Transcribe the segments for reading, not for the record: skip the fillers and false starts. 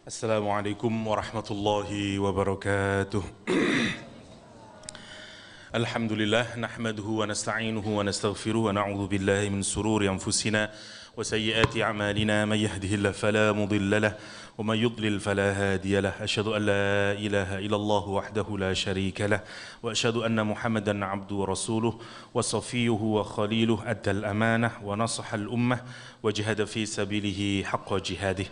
Assalamualaikum warahmatullahi wabarakatuh. Alhamdulillah nahmaduhu wa nasta'inuhu wa nastaghfiruh wa na'udzu billahi min sururi anfusina wa sayyiati a'malina may yahdihillahu fala mudilla lahu wa may yudlil fala hadiya lahu. Asyhadu an la ilaha illallah wahdahu la syarika lahu wa asyhadu anna Muhammadan 'abduhu wa rasuluh wa safiyyuhu wa khaliluh addal amanah wa nasaha al ummah wa jahada fi sabilihi haqqa jihadih.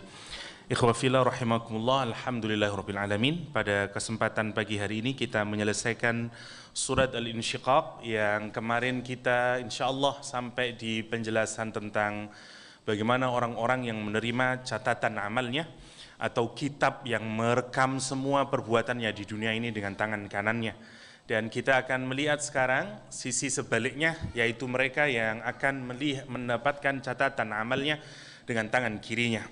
Ikhwafillah rahimakumullah, alhamdulillahirabbil alamin. Pada kesempatan pagi hari ini kita menyelesaikan surat Al-Insyiqaq yang kemarin kita insyaallah sampai di penjelasan tentang bagaimana orang-orang yang menerima catatan amalnya atau kitab yang merekam semua perbuatannya di dunia ini dengan tangan kanannya. Dan kita akan melihat sekarang sisi sebaliknya, yaitu mereka yang akan mendapatkan catatan amalnya dengan tangan kirinya.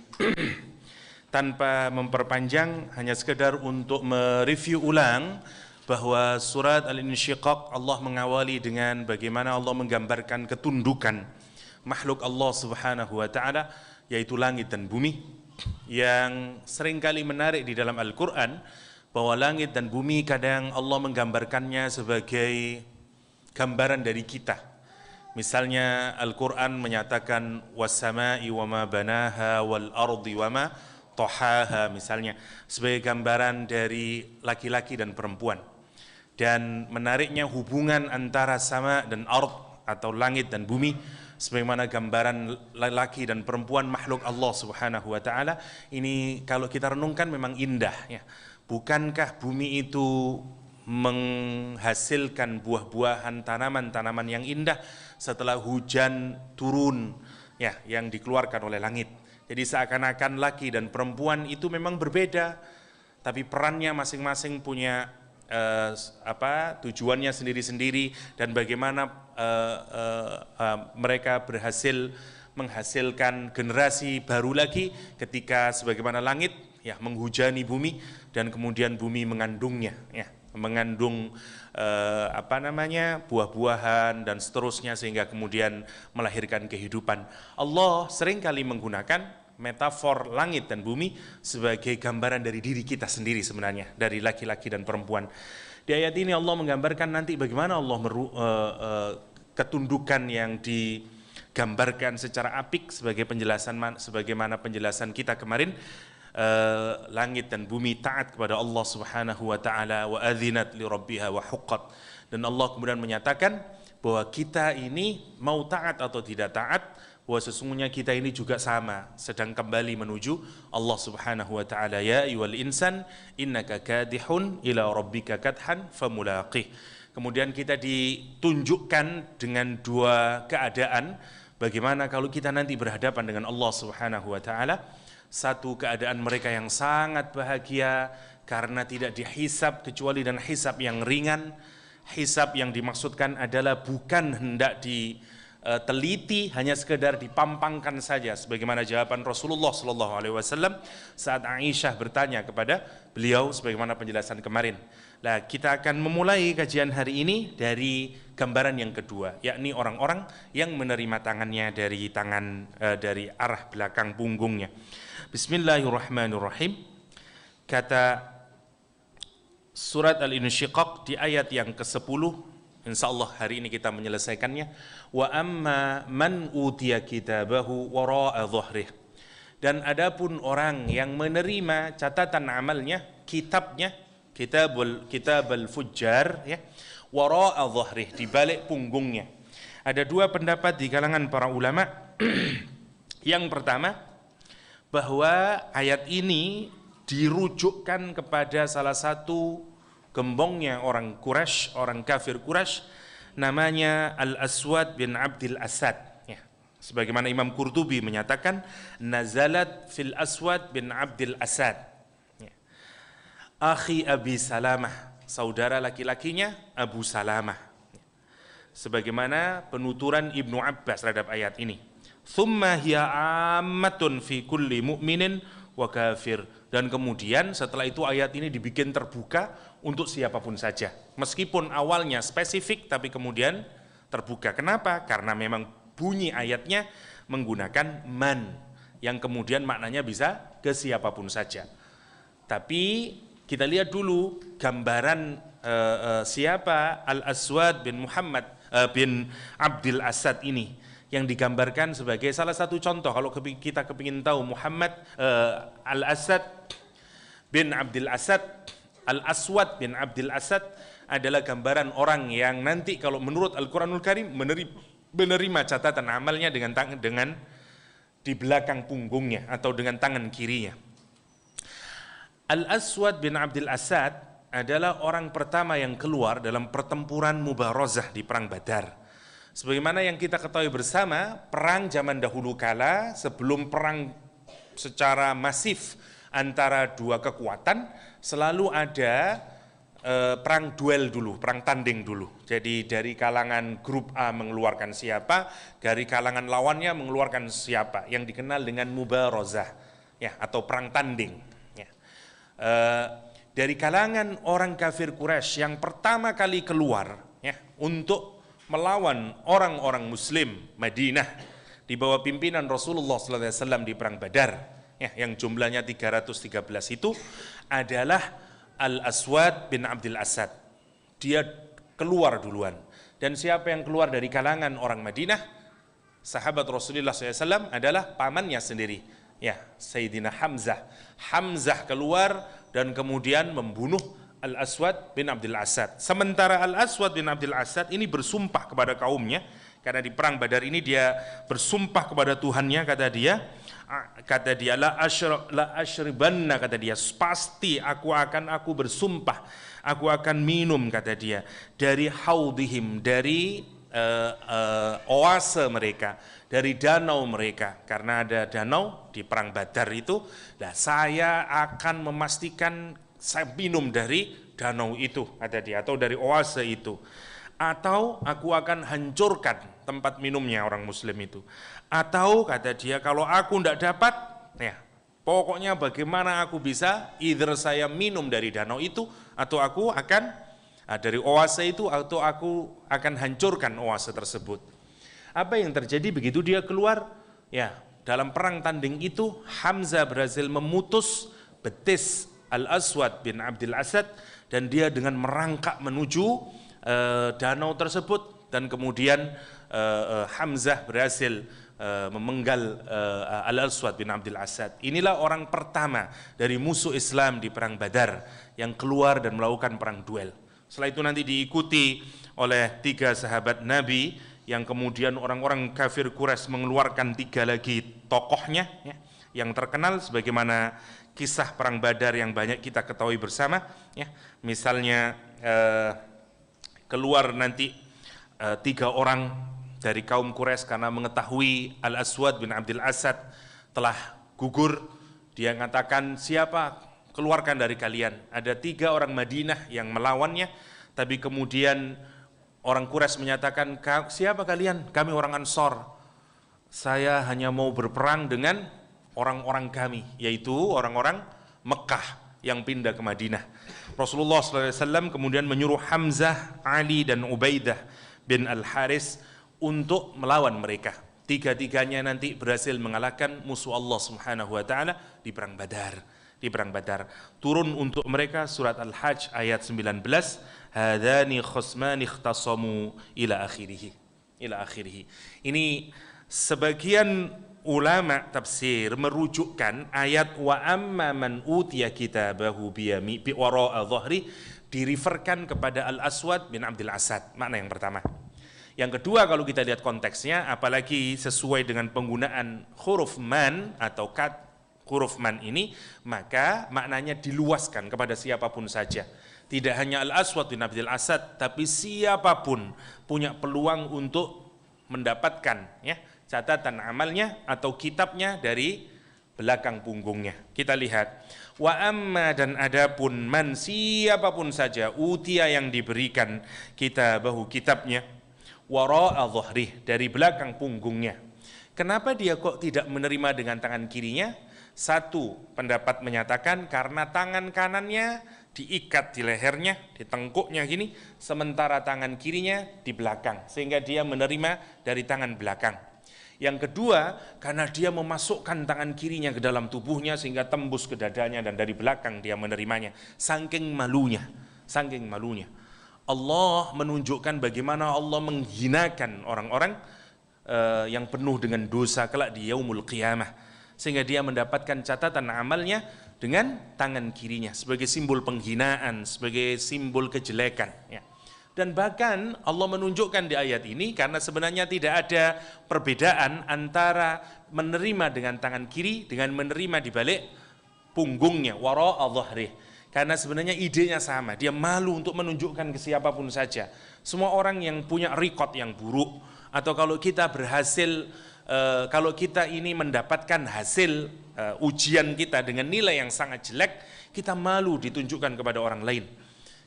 Tanpa memperpanjang, hanya sekedar untuk mereview ulang bahwa surat Al-Insyiqaq Allah mengawali dengan bagaimana Allah menggambarkan ketundukan makhluk Allah Subhanahu wa taala, yaitu langit dan bumi, yang seringkali menarik di dalam Al-Qur'an bahwa langit dan bumi kadang Allah menggambarkannya sebagai gambaran dari kita. Misalnya Al-Qur'an menyatakan was-sama'i wa ma banaha wal ardi wa ma tohaha, misalnya sebagai gambaran dari laki-laki dan perempuan. Dan menariknya hubungan antara sama dan ard atau langit dan bumi sebagaimana gambaran laki dan perempuan makhluk Allah Subhanahu wa taala. Ini kalau kita renungkan memang indah ya. Bukankah bumi itu menghasilkan buah-buahan, tanaman-tanaman yang indah setelah hujan turun ya yang dikeluarkan oleh langit. Jadi seakan-akan laki dan perempuan itu memang berbeda, tapi perannya masing-masing punya tujuannya sendiri-sendiri, dan bagaimana mereka berhasil menghasilkan generasi baru lagi ketika sebagaimana langit ya menghujani bumi dan kemudian bumi mengandungnya ya, mengandung buah-buahan dan seterusnya sehingga kemudian melahirkan kehidupan. Allah seringkali menggunakan metafor langit dan bumi sebagai gambaran dari diri kita sendiri sebenarnya, dari laki-laki dan perempuan. Di ayat ini Allah menggambarkan nanti bagaimana Allah ketundukan yang digambarkan secara apik sebagai penjelasan sebagaimana penjelasan kita kemarin. Langit dan bumi taat kepada Allah Subhanahu wa taala, wa adzinat li rabbiha wa huqqat. Dan Allah kemudian menyatakan bahwa kita ini mau taat atau tidak taat, bahwa sesungguhnya kita ini juga sama, sedang kembali menuju Allah Subhanahu wa taala. Ya ayyuhal insan innaka kadihun ila rabbika kadhan famulaqih. Kemudian kita ditunjukkan dengan dua keadaan, bagaimana kalau kita nanti berhadapan dengan Allah Subhanahu wa taala. Satu, keadaan mereka yang sangat bahagia karena tidak dihisab kecuali dan hisab yang ringan. Hisab yang dimaksudkan adalah bukan hendak diteliti, hanya sekedar dipampangkan saja, sebagaimana jawaban Rasulullah SAW saat Aisyah bertanya kepada beliau sebagaimana penjelasan kemarin. Nah, kita akan memulai kajian hari ini dari gambaran yang kedua, yakni orang-orang yang menerima tangannya dari arah belakang punggungnya. Bismillahirrahmanirrahim. Kata surat Al-Insyiqaq di ayat yang ke-10, insyaallah hari ini kita menyelesaikannya. Wa amma man utiya kitabahu wara'a dhahrih. Dan adapun orang yang menerima catatan amalnya, kitabnya, kitabul fujjar ya, wara'a dhahrih, di balik punggungnya. Ada dua pendapat di kalangan para ulama. Yang pertama, bahwa ayat ini dirujukkan kepada salah satu gembongnya orang Quraisy, orang kafir Quraisy, namanya Al-Aswad bin Abdil Asad ya. Sebagaimana Imam Qurtubi menyatakan nazalat fil Aswad bin Abdil Asad ya. Akhi Abi Salamah, saudara laki-lakinya Abu Salamah ya. Sebagaimana penuturan Ibnu Abbas terhadap ayat ini. Thumma hiya ammatun fi kulli mu'minin wa kafir. Dan kemudian setelah itu ayat ini dibikin terbuka untuk siapapun saja. Meskipun awalnya spesifik tapi kemudian terbuka. Kenapa? Karena memang bunyi ayatnya menggunakan man, yang kemudian maknanya bisa ke siapapun saja. Tapi kita lihat dulu gambaran siapa Al-Aswad bin Muhammad bin Abdul Asad ini, yang digambarkan sebagai salah satu contoh. Kalau kita kepingin tahu Muhammad Al-Asad bin Abdul Asad, Al-Aswad bin Abdul Asad adalah gambaran orang yang nanti kalau menurut Al-Quranul Karim menerima catatan amalnya dengan di belakang punggungnya atau dengan tangan kirinya. Al-Aswad bin Abdul Asad adalah orang pertama yang keluar dalam pertempuran Mubarazah di Perang Badar. Sebagaimana yang kita ketahui bersama, perang zaman dahulu kala sebelum perang secara masif antara dua kekuatan, selalu ada perang duel dulu, perang tanding dulu. Jadi dari kalangan grup A mengeluarkan siapa, dari kalangan lawannya mengeluarkan siapa, yang dikenal dengan Mubarazah, ya, atau perang tanding. Ya. Dari kalangan orang kafir Quraisy yang pertama kali keluar, ya, untuk melawan orang-orang Muslim Madinah di bawah pimpinan Rasulullah SAW di Perang Badar, ya, yang jumlahnya 313 itu adalah Al-Aswad bin Abdul Asad. Dia keluar duluan. Dan siapa yang keluar dari kalangan orang Madinah? Sahabat Rasulullah SAW adalah pamannya sendiri, ya, Sayyidina Hamzah. Hamzah keluar dan kemudian membunuh Al-Aswad bin Abdul Asad. Sementara Al-Aswad bin Abdul Asad ini bersumpah kepada kaumnya, karena di Perang Badar ini dia bersumpah kepada Tuhannya, kata dia la asyribanna, kata dia, pasti aku bersumpah, aku akan minum, kata dia, dari haudihim, dari oase mereka, dari danau mereka, karena ada danau di Perang Badar itu. Nah, saya akan memastikan saya minum dari danau itu, kata dia, atau dari oase itu, atau aku akan hancurkan tempat minumnya orang Muslim itu, atau kata dia kalau aku tidak dapat, ya, pokoknya bagaimana aku bisa, either saya minum dari danau itu, atau aku akan dari oase itu, atau aku akan hancurkan oase tersebut. Apa yang terjadi begitu dia keluar? Ya, dalam perang tanding itu Hamzah berhasil memutus betis Al-Aswad bin Abdul Asad, dan dia dengan merangkak menuju danau tersebut, dan kemudian Hamzah berhasil memenggal Al-Aswad bin Abdul Asad. Inilah orang pertama dari musuh Islam di Perang Badar yang keluar dan melakukan perang duel. Setelah itu nanti diikuti oleh 3 sahabat Nabi, yang kemudian orang-orang kafir Quraisy mengeluarkan 3 lagi tokohnya, ya, yang terkenal sebagaimana kisah Perang Badar yang banyak kita ketahui bersama, ya. Misalnya keluar nanti 3 orang dari kaum Quraisy karena mengetahui Al-Aswad bin Abdul Asad telah gugur. Dia mengatakan, siapa, keluarkan dari kalian. Ada 3 orang Madinah yang melawannya, tapi kemudian orang Quraisy menyatakan, siapa kalian? Kami orang Ansor. Saya hanya mau berperang dengan orang-orang kami, yaitu orang-orang Mekah yang pindah ke Madinah. Rasulullah SAW kemudian menyuruh Hamzah, Ali, dan Ubaidah bin Al-Haris untuk melawan mereka. 3-tiganya nanti berhasil mengalahkan musuh Allah Subhanahu wa Ta'ala di Perang Badar. Di Perang Badar turun untuk mereka surat Al-Hajj ayat 19, hadani khusmani ikhtasamu ila akhirih. Ini sebagian ulama tafsir merujukkan ayat wa amma man utiya kitabahu bi wara'a dhahri, direferkan kepada Al-Aswad bin Abdul Asad. Makna yang pertama. Yang kedua, kalau kita lihat konteksnya, apalagi sesuai dengan penggunaan huruf man atau huruf man ini, maka maknanya diluaskan kepada siapapun saja. Tidak hanya Al-Aswad bin Abdul Asad, tapi siapapun punya peluang untuk mendapatkan, ya, catatan amalnya atau kitabnya dari belakang punggungnya. Kita lihat, wa amma, dan adapun man, siapapun saja, utia yang diberikan kitabahu, kitabnya, wara'a dhahrih, dari belakang punggungnya. Kenapa dia kok tidak menerima dengan tangan kirinya? Satu pendapat menyatakan karena tangan kanannya diikat di lehernya, di tengkuknya gini, sementara tangan kirinya di belakang, sehingga dia menerima dari tangan belakang. Yang kedua, karena dia memasukkan tangan kirinya ke dalam tubuhnya sehingga tembus ke dadanya dan dari belakang dia menerimanya. Saking malunya, saking malunya. Allah menunjukkan bagaimana Allah menghinakan orang-orang yang penuh dengan dosa kelak di yaumul qiyamah. Sehingga dia mendapatkan catatan amalnya dengan tangan kirinya sebagai simbol penghinaan, sebagai simbol kejelekan. Ya. Dan bahkan Allah menunjukkan di ayat ini karena sebenarnya tidak ada perbedaan antara menerima dengan tangan kiri dengan menerima di balik punggungnya, wara'a dhahrih. Karena sebenarnya idenya sama, dia malu untuk menunjukkan ke siapapun saja. Semua orang yang punya record yang buruk, atau kalau kita berhasil, kalau kita ini mendapatkan hasil ujian kita dengan nilai yang sangat jelek, kita malu ditunjukkan kepada orang lain.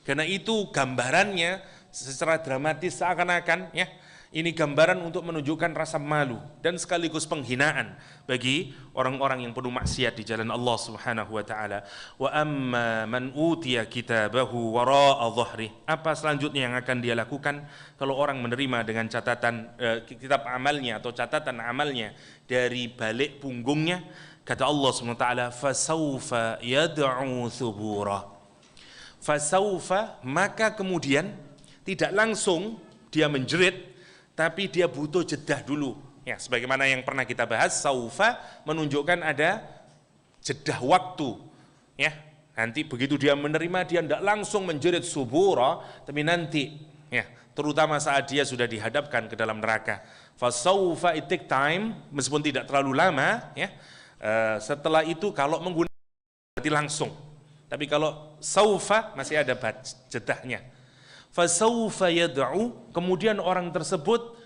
Karena itu gambarannya secara dramatis seakan-akan ya ini gambaran untuk menunjukkan rasa malu dan sekaligus penghinaan bagi orang-orang yang penuh maksiat di jalan Allah Subhanahu wa taala. Wa amma man utiya kitabahu wara'a dhahrih. Apa selanjutnya yang akan dia lakukan kalau orang menerima dengan catatan kitab amalnya atau catatan amalnya dari balik punggungnya? Kata Allah Subhanahu wa taala, fasaufa yad'u thubura. Fasaufa, maka kemudian tidak langsung dia menjerit, tapi dia butuh jeda dulu. Ya, sebagaimana yang pernah kita bahas, saufa menunjukkan ada jeda waktu. Ya, nanti begitu dia menerima, dia tidak langsung menjerit subura, tapi nanti, ya, terutama saat dia sudah dihadapkan ke dalam neraka. Fasaufa it take time, meskipun tidak terlalu lama. Ya, setelah itu kalau menggunakan berarti langsung. Tapi kalau saufa masih ada jedahnya. Fasaufa yad'u, kemudian orang tersebut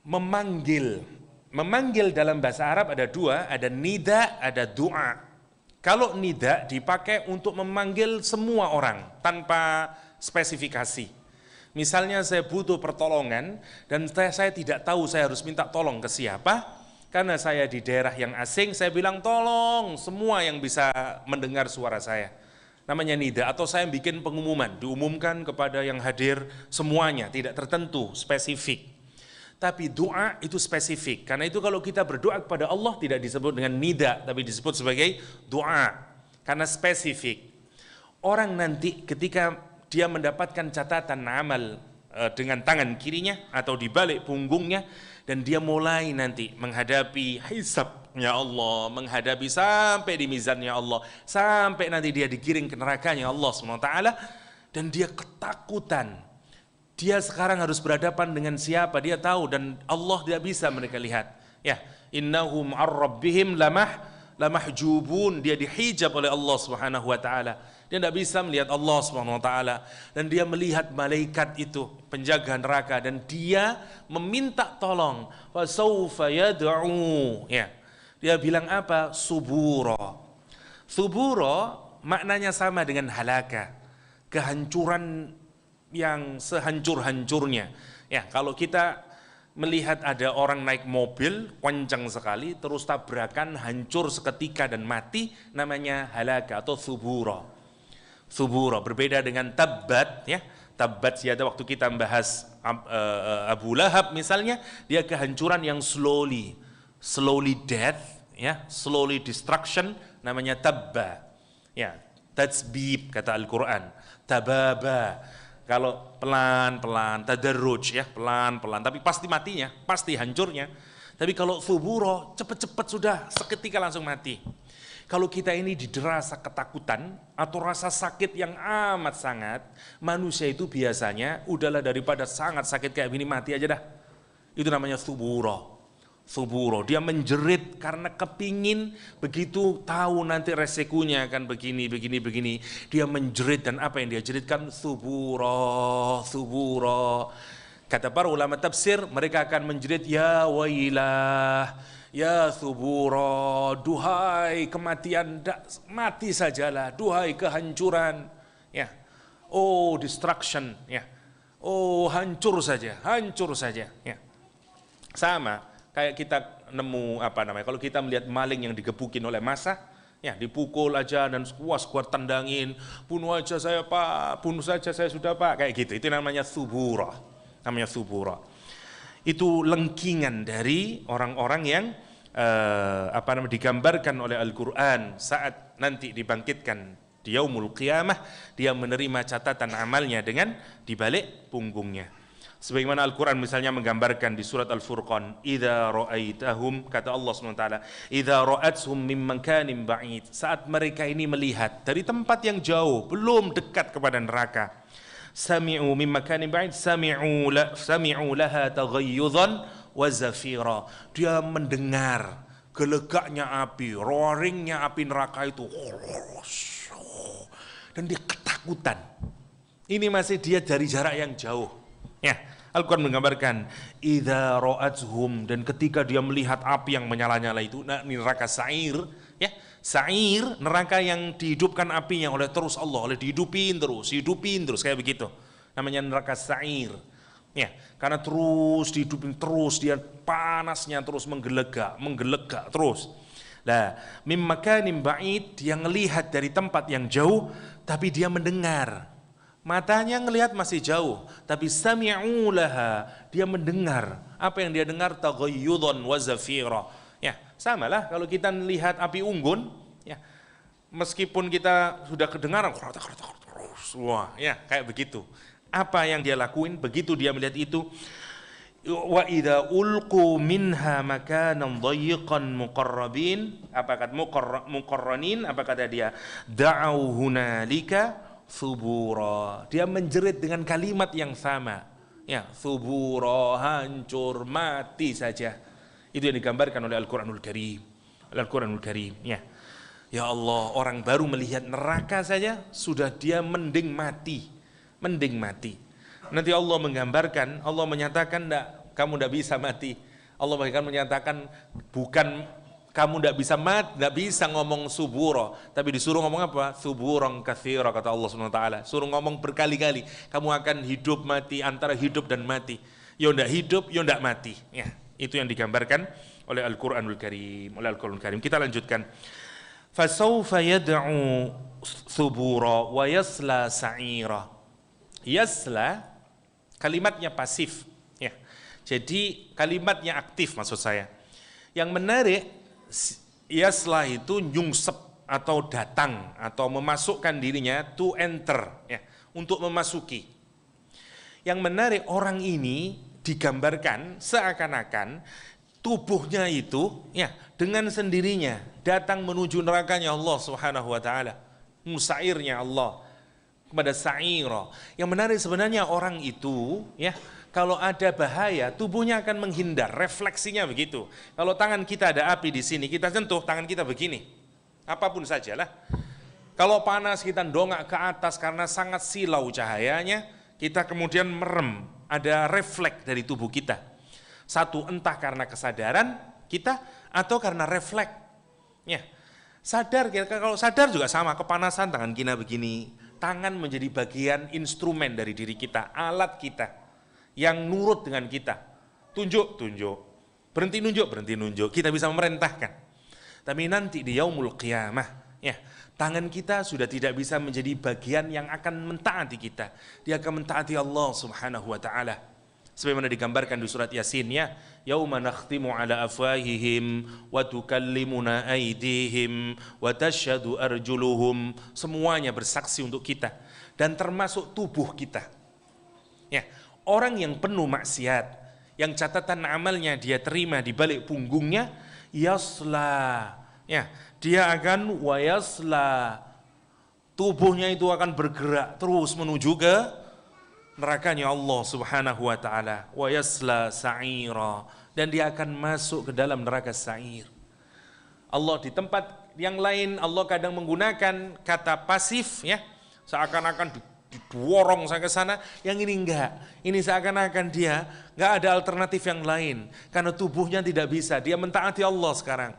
memanggil. Memanggil dalam bahasa Arab ada dua, ada nida, ada doa. Kalau nida dipakai untuk memanggil semua orang tanpa spesifikasi. Misalnya saya butuh pertolongan dan saya tidak tahu saya harus minta tolong ke siapa. Karena saya di daerah yang asing, saya bilang tolong semua yang bisa mendengar suara saya. Namanya nida, atau saya bikin pengumuman, diumumkan kepada yang hadir semuanya, tidak tertentu, spesifik. Tapi doa itu spesifik, karena itu kalau kita berdoa kepada Allah tidak disebut dengan nida, tapi disebut sebagai doa, karena spesifik. Orang nanti ketika dia mendapatkan catatan amal dengan tangan kirinya atau di balik punggungnya, dan dia mulai nanti menghadapi hisabnya Allah, menghadapi sampai di mizannya Allah, sampai nanti dia digiring ke nerakanya Allah SWT, dan dia ketakutan. Dia sekarang harus berhadapan dengan siapa, dia tahu, dan Allah tidak bisa mereka lihat. Ya, innahum ar-rabbihim lamahjubun, dia dihijab oleh Allah Subhanahu wa taala. Dia tidak bisa melihat Allah Subhanahu wa taala, dan dia melihat malaikat itu penjaga neraka, dan dia meminta tolong. Fasaufa yad'u. Ya. Dia bilang apa? Subura. Subura maknanya sama dengan halaka. Kehancuran yang sehancur-hancurnya. Ya, kalau kita melihat ada orang naik mobil kencang sekali terus tabrakan hancur seketika dan mati, namanya halaka atau subura. Subura berbeda dengan tabbat, ya. Tabbat siada waktu kita membahas Abu Lahab misalnya, dia kehancuran yang slowly death, ya, slowly destruction, namanya tabba. Ya, tatsbib kata Al-Qur'an. Tababa. Kalau pelan-pelan, tadarruj, ya, pelan-pelan, tapi pasti matinya, pasti hancurnya. Tapi kalau subura cepat-cepat sudah seketika langsung mati. Kalau kita ini didera rasa ketakutan atau rasa sakit yang amat sangat, manusia itu biasanya udahlah daripada sangat sakit kayak gini mati aja dah. Itu namanya subura. Subura, dia menjerit karena kepingin, begitu tahu nanti resikonya akan begini. Dia menjerit, dan apa yang dia jeritkan? Subura. Kata para ulama tafsir, mereka akan menjerit, ya wailah, ya subura, duhai kematian, mati sajalah, duhai kehancuran, ya, oh destruction, ya, oh hancur saja, ya. Sama kayak kita nemu kalau kita melihat maling yang digebukin oleh massa, ya, dipukul aja dan kuat tendangin, bunuh aja saya Pak, bunuh saja saya sudah Pak, kayak gitu. Itu namanya subura. Itu lengkingan dari orang-orang yang digambarkan oleh Al-Quran saat nanti dibangkitkan di yaumul qiyamah, dia menerima catatan amalnya dengan dibalik punggungnya. Sebagaimana Al-Quran misalnya menggambarkan di surat Al-Furqan, idza ra'aitahum, kata Allah SWT, idza ra'athum min makanin ba'id, saat mereka ini melihat dari tempat yang jauh, belum dekat kepada neraka, sami'u min makanin ba'id, sami'u laha taghayyudhan wa zafira, dia mendengar gelegaknya api, roaringnya api neraka itu, dan dia ketakutan. Ini masih dia dari jarak yang jauh. Ya, Al-Quran menggambarkan idza ra'athum, dan ketika dia melihat api yang menyala-nyala itu, nah ini neraka sa'ir, ya, sa'ir, neraka yang dihidupkan apinya oleh terus Allah, oleh dihidupin terus kayak begitu. Namanya neraka sa'ir. Ya, karena terus dihidupin terus, dia panasnya terus menggelegak terus. Nah, mim makanin ba'id, dia ngelihat dari tempat yang jauh, tapi dia mendengar. Matanya ngelihat masih jauh, tapi sami'u laha, dia mendengar. Apa yang dia dengar? Taghayyudhan wa zafira. Ya, samalah kalau kita lihat api unggun, ya, meskipun kita sudah kedengaran, wah, ya, kayak begitu. Apa yang dia lakuin begitu dia melihat itu? Wa idza ulqu minha makanan dhayyiqan muqarrabin, apa kata muqarranin, apa kata dia? Da'au hunalika thubura, dia menjerit dengan kalimat yang sama, ya, thubura, hancur, mati saja. Itu yang digambarkan oleh Al-Quranul Karim. Ya, ya Allah, orang baru melihat neraka saja sudah dia mending mati. Nanti Allah menggambarkan, Allah menyatakan kamu tidak bisa mati. Allah bahkan menyatakan bukan kamu tidak bisa mati, tidak bisa ngomong suburo, tapi disuruh ngomong apa? Suburong katsira, kata Allah SWT. Suruh ngomong berkali-kali, kamu akan hidup mati, antara hidup dan mati. Yo tidak hidup, yo tidak mati. Ya, itu yang digambarkan oleh Al-Quranul Karim. Kita lanjutkan. Fasawfa yad'u subura wa yasla sa'ira. Yasla kalimatnya pasif, ya. Jadi kalimatnya aktif maksud saya. Yang menarik, yasla itu nyungsep atau datang atau memasukkan dirinya, to enter, ya, untuk memasuki. Yang menarik, orang ini digambarkan seakan-akan tubuhnya itu, ya, dengan sendirinya datang menuju nerakanya Allah Subhanahu wa taala, musairnya Allah kepada sa'ira. Yang menarik sebenarnya orang itu, ya, kalau ada bahaya, tubuhnya akan menghindar, refleksinya begitu. Kalau tangan kita ada api di sini, kita sentuh, tangan kita begini. Apapun sajalah. Kalau panas, kita dongak ke atas karena sangat silau cahayanya, kita kemudian merem, ada refleks dari tubuh kita. Satu, entah karena kesadaran kita, atau karena refleks. Ya, sadar, kalau sadar juga sama, kepanasan tangan kita begini. Tangan menjadi bagian instrumen dari diri kita, alat kita yang nurut dengan kita. Tunjuk, berhenti nunjuk, kita bisa memerintahkan. Tapi nanti di yaumul qiyamah, ya, tangan kita sudah tidak bisa menjadi bagian yang akan mentaati kita. Dia akan mentaati Allah Subhanahu wa taala. Sebagaimana digambarkan di surat Yasin, ya, yauma nakhtimu ala afwahihim wa tukallimuna aydihim wa tashhadu arjuluhum, semuanya bersaksi untuk kita dan termasuk tubuh kita. Ya, orang yang penuh maksiat, yang catatan amalnya dia terima di balik punggungnya, yasla, ya, dia akan wayasla, tubuhnya itu akan bergerak terus menuju ke nerakanya Allah Subhanahu wa taala, wa yasla sa'ira, dan dia akan masuk ke dalam neraka sa'ir. Allah di tempat yang lain Allah kadang menggunakan kata pasif, ya, seakan-akan didorong saya ke sana. Yang ini enggak. Ini seakan-akan dia enggak ada alternatif yang lain karena tubuhnya tidak bisa. Dia mentaati Allah sekarang.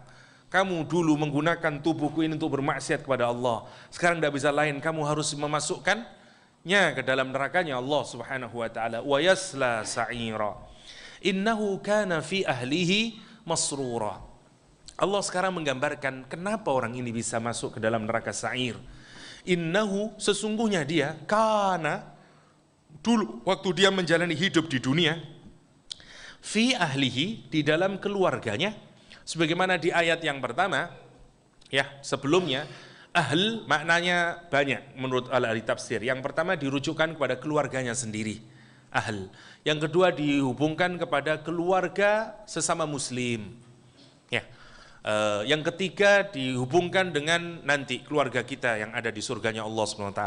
Kamu dulu menggunakan tubuhku ini untuk bermaksiat kepada Allah. Sekarang tidak bisa lain, kamu harus memasukkan ke dalam nerakanya Allah Subhanahu wa taala. Wa yasla sa'ira innahu kana fi ahlihi masrura. Allah sekarang menggambarkan kenapa orang ini bisa masuk ke dalam neraka sa'ir. Innahu, sesungguhnya dia, kana, dulu waktu dia menjalani hidup di dunia, fi ahlihi, di dalam keluarganya, sebagaimana di ayat yang pertama ya sebelumnya. Ahl maknanya banyak menurut ahli tafsir. Yang pertama dirujukkan kepada keluarganya sendiri, ahl. Yang kedua dihubungkan kepada keluarga sesama muslim ya. Yang ketiga dihubungkan dengan nanti keluarga kita yang ada di surganya Allah SWT.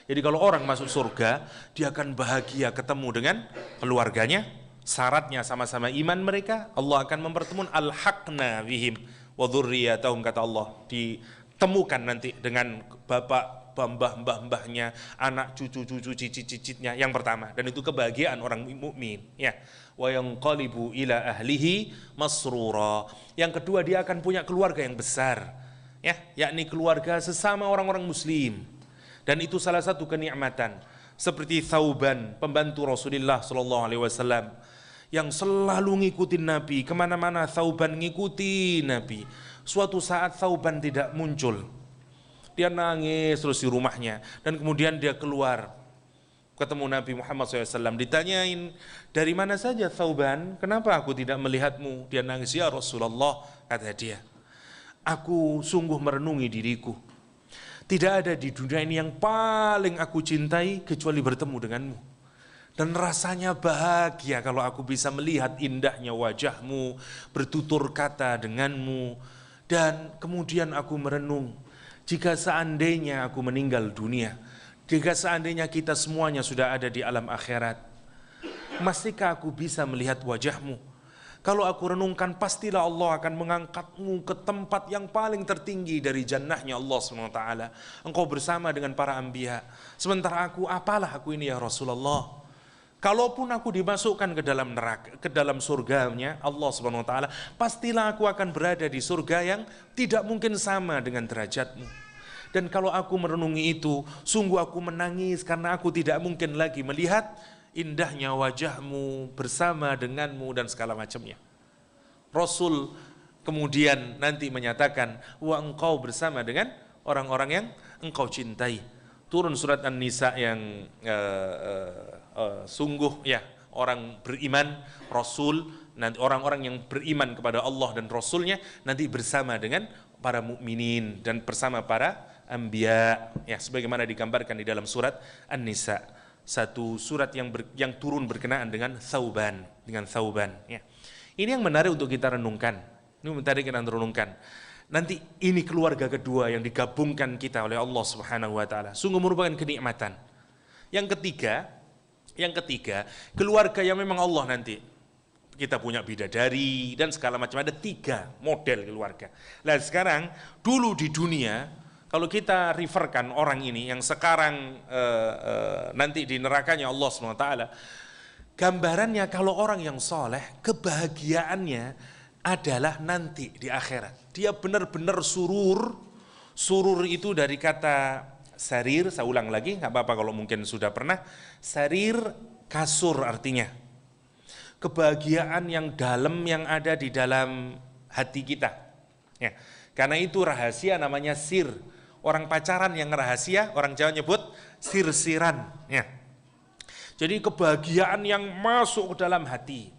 Jadi kalau orang masuk surga, dia akan bahagia ketemu dengan keluarganya. Syaratnya sama-sama iman mereka. Allah akan mempertemukan alhaqna bihim wa dzurriyyatahum, kata Allah, ditemukan nanti dengan bapak, mbah-mbahnya, anak, cucu-cucu, cicit-cicitnya yang pertama. Dan itu kebahagiaan orang mukmin ya. Wa yanqalibu ila ahlihi masrura. Yang kedua dia akan punya keluarga yang besar ya, yakni keluarga sesama orang-orang muslim. Dan itu salah satu kenikmatan. Seperti Thauban, pembantu Rasulullah SAW, yang selalu ngikutin Nabi kemana-mana. Thauban ngikuti Nabi. Suatu saat Thauban tidak muncul, dia nangis terus di rumahnya, dan kemudian dia keluar ketemu Nabi Muhammad SAW, ditanyain, dari mana saja Thauban, kenapa aku tidak melihatmu? Dia nangis, ya Rasulullah, kata dia, aku sungguh merenungi diriku, tidak ada di dunia ini yang paling aku cintai kecuali bertemu denganmu, dan rasanya bahagia kalau aku bisa melihat indahnya wajahmu, bertutur kata denganmu. Dan kemudian aku merenung, jika seandainya aku meninggal dunia, jika seandainya kita semuanya sudah ada di alam akhirat, masihkah aku bisa melihat wajahmu? Kalau aku renungkan, pastilah Allah akan mengangkatmu ke tempat yang paling tertinggi dari jannahnya Allah SWT. Engkau bersama dengan para anbiya. Sementara aku, apalah aku ini ya Rasulullah? Kalaupun aku dimasukkan ke dalam neraka, ke dalam surganya Allah SWT, pastilah aku akan berada di surga yang tidak mungkin sama dengan derajatmu. Dan kalau aku merenungi itu, sungguh aku menangis karena aku tidak mungkin lagi melihat indahnya wajahmu bersama denganmu dan segala macamnya. Rasul kemudian nanti menyatakan, wa engkau bersama dengan orang-orang yang engkau cintai. Turun surat An-Nisa yang sungguh ya orang beriman, Rasul, nanti orang-orang yang beriman kepada Allah dan Rasulnya nanti bersama dengan para mukminin dan bersama para anbiya ya, sebagaimana digambarkan di dalam surat An-Nisa, satu surat yang turun berkenaan dengan Thauban, ya. Ini yang menarik untuk kita renungkan. Nanti ini keluarga kedua yang digabungkan kita oleh Allah Subhanahu wa taala. Sungguh merupakan kenikmatan. Yang ketiga, keluarga yang memang Allah nanti. Kita punya bidadari dan segala macam, ada 3 model keluarga. Nah, sekarang dulu di dunia, kalau kita referkan orang ini yang sekarang nanti di nerakanya Allah SWT, gambarannya kalau orang yang soleh, kebahagiaannya adalah nanti di akhirat. Dia benar-benar surur itu dari kata sarir, saya ulang lagi, nggak apa-apa kalau mungkin sudah pernah. Sarir, kasur artinya. Kebahagiaan yang dalam yang ada di dalam hati kita. Ya. Karena itu rahasia namanya sir. Orang pacaran yang rahasia, orang Jawa nyebut sir-siran. Ya. Jadi kebahagiaan yang masuk ke dalam hati.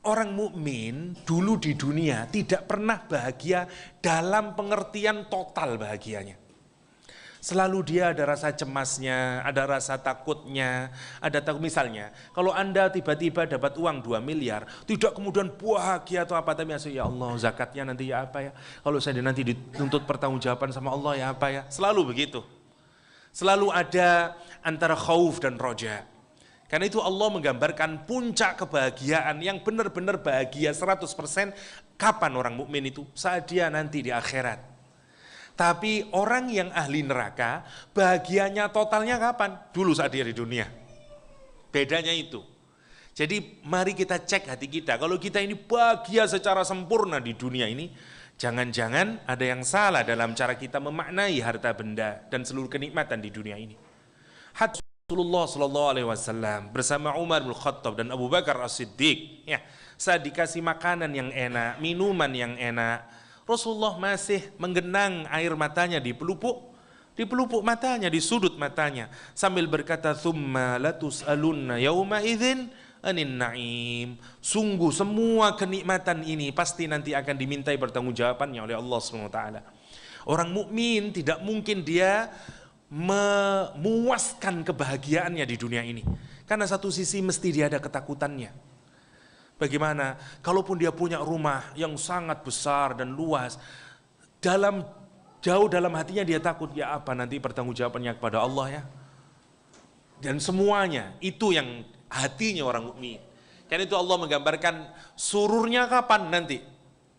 Orang mukmin dulu di dunia tidak pernah bahagia dalam pengertian total bahagianya. Selalu dia ada rasa cemasnya, ada rasa takutnya, misalnya kalau Anda tiba-tiba dapat uang 2 miliar, tidak kemudian bahagia atau apa, tapi ya Allah zakatnya nanti ya apa ya, kalau saya nanti dituntut pertanggungjawaban sama Allah ya apa ya, selalu begitu. Selalu ada antara khauf dan roja. Karena itu Allah menggambarkan puncak kebahagiaan yang benar-benar bahagia 100%, kapan orang mukmin itu? Saat dia nanti di akhirat. Tapi orang yang ahli neraka, bahagianya totalnya kapan? Dulu saat dia di dunia. Bedanya itu. Jadi mari kita cek hati kita. Kalau kita ini bahagia secara sempurna di dunia ini, jangan-jangan ada yang salah dalam cara kita memaknai harta benda dan seluruh kenikmatan di dunia ini. Rasulullah SAW bersama Umar bin Khattab dan Abu Bakar As-Siddiq, ya, saat dikasih makanan yang enak, minuman yang enak, Rasulullah masih menggenang air matanya di pelupuk matanya, di sudut matanya, sambil berkata, "Tsumma latus'alunna yauma idzin anin na'im. Sungguh semua kenikmatan ini pasti nanti akan dimintai pertanggungjawabannya oleh Allah SWT. Orang mukmin tidak mungkin dia memuaskan kebahagiaannya di dunia ini. Karena satu sisi mesti dia ada ketakutannya. Bagaimana? Kalaupun dia punya rumah yang sangat besar dan luas, jauh dalam hatinya dia takut, ya apa nanti pertanggungjawabannya kepada Allah ya. Dan semuanya itu yang hatinya orang mukmin. Karena itu Allah menggambarkan sururnya kapan nanti.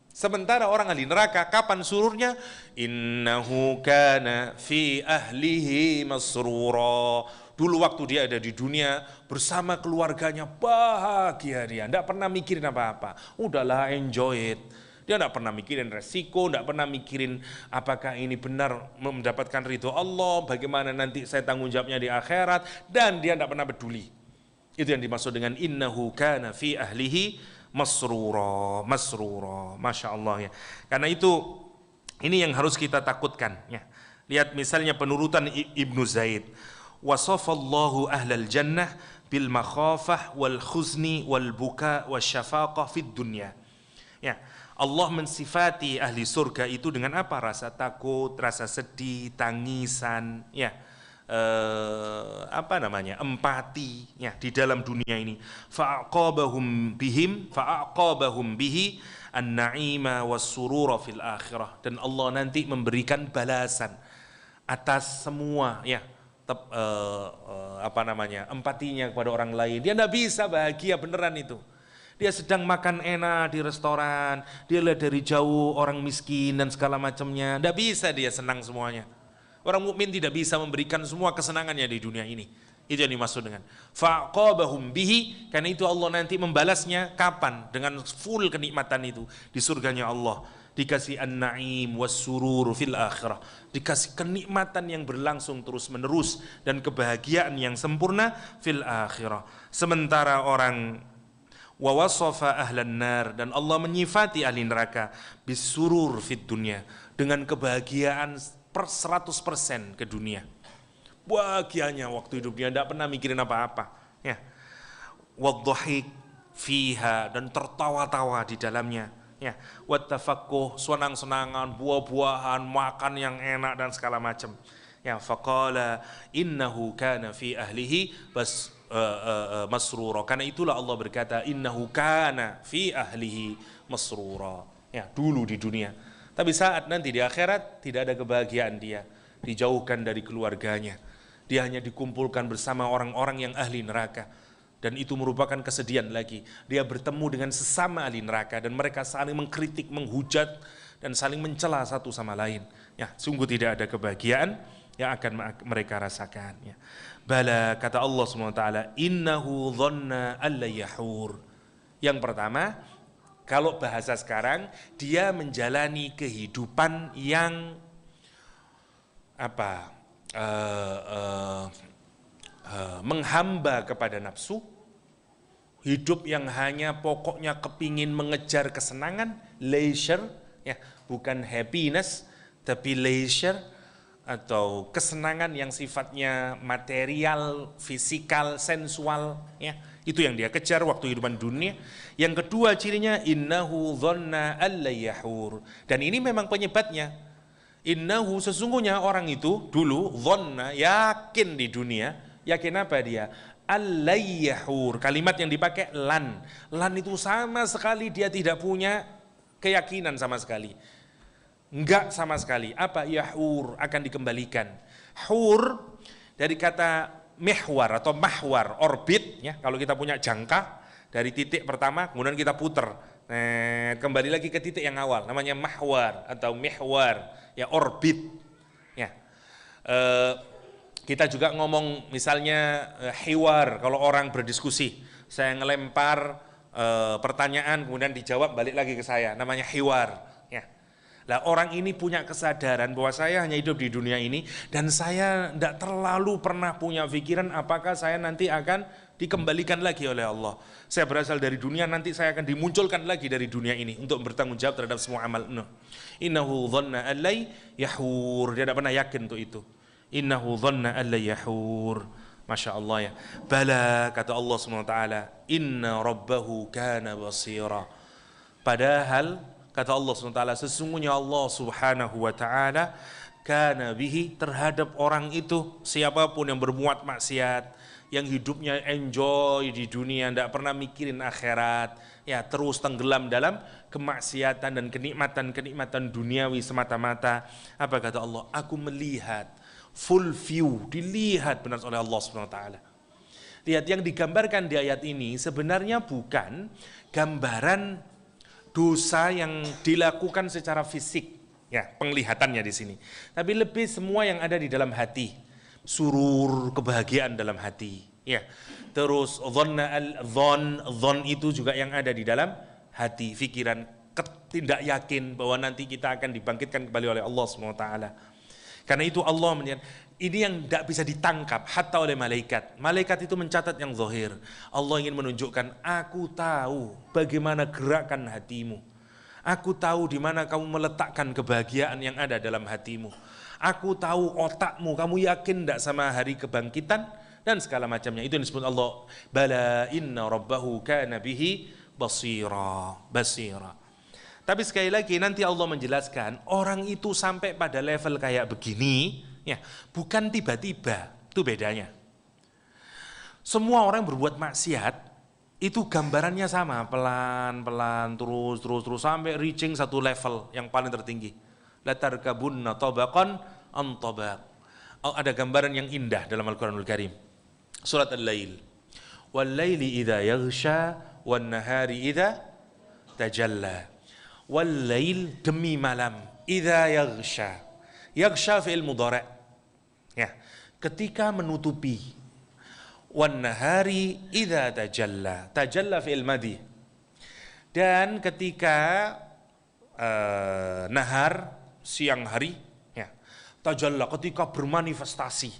Sementara orang ahli neraka kapan sururnya? Innahu kana fi ahlihi masrura. Dulu waktu dia ada di dunia bersama keluarganya bahagia dia, tidak pernah mikirin apa-apa. Udahlah, enjoy it. Dia tidak pernah mikirin resiko, tidak pernah mikirin apakah ini benar mendapatkan ridho Allah, bagaimana nanti saya tanggung jawabnya di akhirat, dan dia tidak pernah peduli. Itu yang dimaksud dengan innahu kana fi ahlihi masrura, masrura. Masya Allah ya. Karena itu ini yang harus kita takutkan ya. Lihat misalnya penurutan Ibnu Zaid. Wasafallahu ahlal jannah bil makhafah wal khuzni wal buka wasyafaqah fid dunya. Ya, Allah mensifati ahli surga itu dengan apa? Rasa takut, rasa sedih, tangisan, ya. Empati ya di dalam dunia ini. Fa'aqabahum bihi an-na'ima was-surura fil akhirah. Dan Allah nanti memberikan balasan atas semua ya empatinya kepada orang lain. Dia tidak bisa bahagia beneran itu. Dia sedang makan enak di restoran, dia lihat dari jauh orang miskin dan segala macamnya, tidak bisa dia senang semuanya. Orang mukmin tidak bisa memberikan semua kesenangannya di dunia ini. Itu yang dimaksud dengan fa'aqabahum bihi. Karena itu Allah nanti membalasnya kapan? Dengan full kenikmatan itu di surganya Allah. Dikasih an-na'im was-surur fil akhirah. Dikasih kenikmatan yang berlangsung terus menerus dan kebahagiaan yang sempurna fil akhirah. Sementara orang wa wasafa ahlan nar, dan Allah menyifati ahli neraka bisurur fid dunya, dengan kebahagiaan 100% ke dunia. Bahagianya waktu hidup dia, tidak pernah mikirin apa-apa ya. Wadhahik fiha, dan tertawa-tawa di dalamnya ya. Wattafaqquh, senang-senangan, buah-buahan, makan yang enak dan segala macam ya. Faqala innahu kana fi ahlihi masrura. Karena itulah Allah berkata innahu kana fi ahlihi masrura ya, dulu di dunia. Tapi saat nanti di akhirat tidak ada kebahagiaan dia, dijauhkan dari keluarganya. Dia hanya dikumpulkan bersama orang-orang yang ahli neraka. Dan itu merupakan kesedihan lagi. Dia bertemu dengan sesama ahli neraka dan mereka saling mengkritik, menghujat dan saling mencela satu sama lain. Ya, sungguh tidak ada kebahagiaan yang akan mereka rasakan ya. Bala, kata Allah SWT, innahu dhanna alla yahur. Yang pertama, kalau bahasa sekarang, dia menjalani kehidupan yang menghamba kepada nafsu, hidup yang hanya pokoknya kepingin mengejar kesenangan, leisure, ya, bukan happiness, tapi leisure, atau kesenangan yang sifatnya material, fisikal, sensual, ya. Itu yang dia kejar waktu hidupan dunia. Yang kedua cirinya innahu dhanna alla yahur. Dan ini memang penyebabnya. Innahu, sesungguhnya orang itu dulu dhanna, yakin di dunia. Yakin apa dia? Alla yahur. Kalimat yang dipakai lan. Lan itu sama sekali dia tidak punya keyakinan sama sekali. Enggak sama sekali. Apa? Yahur, akan dikembalikan. Hur dari kata mihwar atau mahwar, orbit ya. Kalau kita punya jangka dari titik pertama kemudian kita putar, kembali lagi ke titik yang awal, namanya mahwar atau mihwar ya, orbit ya. Kita juga ngomong misalnya hiwar, kalau orang berdiskusi, saya ngelempar pertanyaan kemudian dijawab balik lagi ke saya, namanya hiwar ya. Lah orang ini punya kesadaran bahwa saya hanya hidup di dunia ini dan saya tidak terlalu pernah punya pikiran apakah saya nanti akan dikembalikan lagi oleh Allah. Saya berasal dari dunia, nanti saya akan dimunculkan lagi dari dunia ini untuk bertanggung jawab terhadap semua amal. Innahu dhanna allai yahur. Dia tidak pernah yakin untuk itu. Innahu dhanna allai yahur. Masya Allah ya. Bala, kata Allah SWT, inna rabbahu kana basira. Padahal, kata Allah SWT, sesungguhnya Allah Subhanahu wa ta'ala kana bihi, terhadap orang itu, siapapun yang berbuat maksiat, yang hidupnya enjoy di dunia, tidak pernah mikirin akhirat, ya terus tenggelam dalam kemaksiatan dan kenikmatan-kenikmatan duniawi semata-mata. Apa kata Allah? Aku melihat, full view, dilihat benar oleh Allah Subhanahu wa taala. Lihat, yang digambarkan di ayat ini sebenarnya bukan gambaran dosa yang dilakukan secara fisik, ya penglihatannya di sini, tapi lebih semua yang ada di dalam hati, surur, kebahagiaan dalam hati, ya. Terus dhon itu juga yang ada di dalam hati, pikiran, tidak yakin bahwa nanti kita akan dibangkitkan kembali oleh Allah Subhanahu wa taala. Karena itu Allah menyatakan, ini yang tidak bisa ditangkap hatta oleh malaikat. Malaikat itu mencatat yang zahir. Allah ingin menunjukkan, aku tahu bagaimana gerakan hatimu. Aku tahu di mana kamu meletakkan kebahagiaan yang ada dalam hatimu. Aku tahu otakmu, kamu yakin tidak sama hari kebangkitan dan segala macamnya. Itu yang disebut Allah, bala inna rabbahu kana bihi basira. Tapi sekali lagi nanti Allah menjelaskan, orang itu sampai pada level kayak begini, ya bukan tiba-tiba, itu bedanya. Semua orang berbuat maksiat, itu gambarannya sama, pelan-pelan, terus sampai reaching satu level yang paling tertinggi. Latarkabunna tabaqan an tabaq. Ada gambaran yang indah dalam Al-Quranul Karim. Surat Al-Lail. Wal-laili idza yaghsha wan-nahari idza tajalla. Wal-lail, demi malam, idza yaghsha. Yaghsha fi'il mudhari'. Ya, ketika menutupi. Wan-nahari idza tajalla. Tajalla fi'il madhi. Dan ketika nahar, siang hari, ya. Tajalla, ketika bermanifestasi.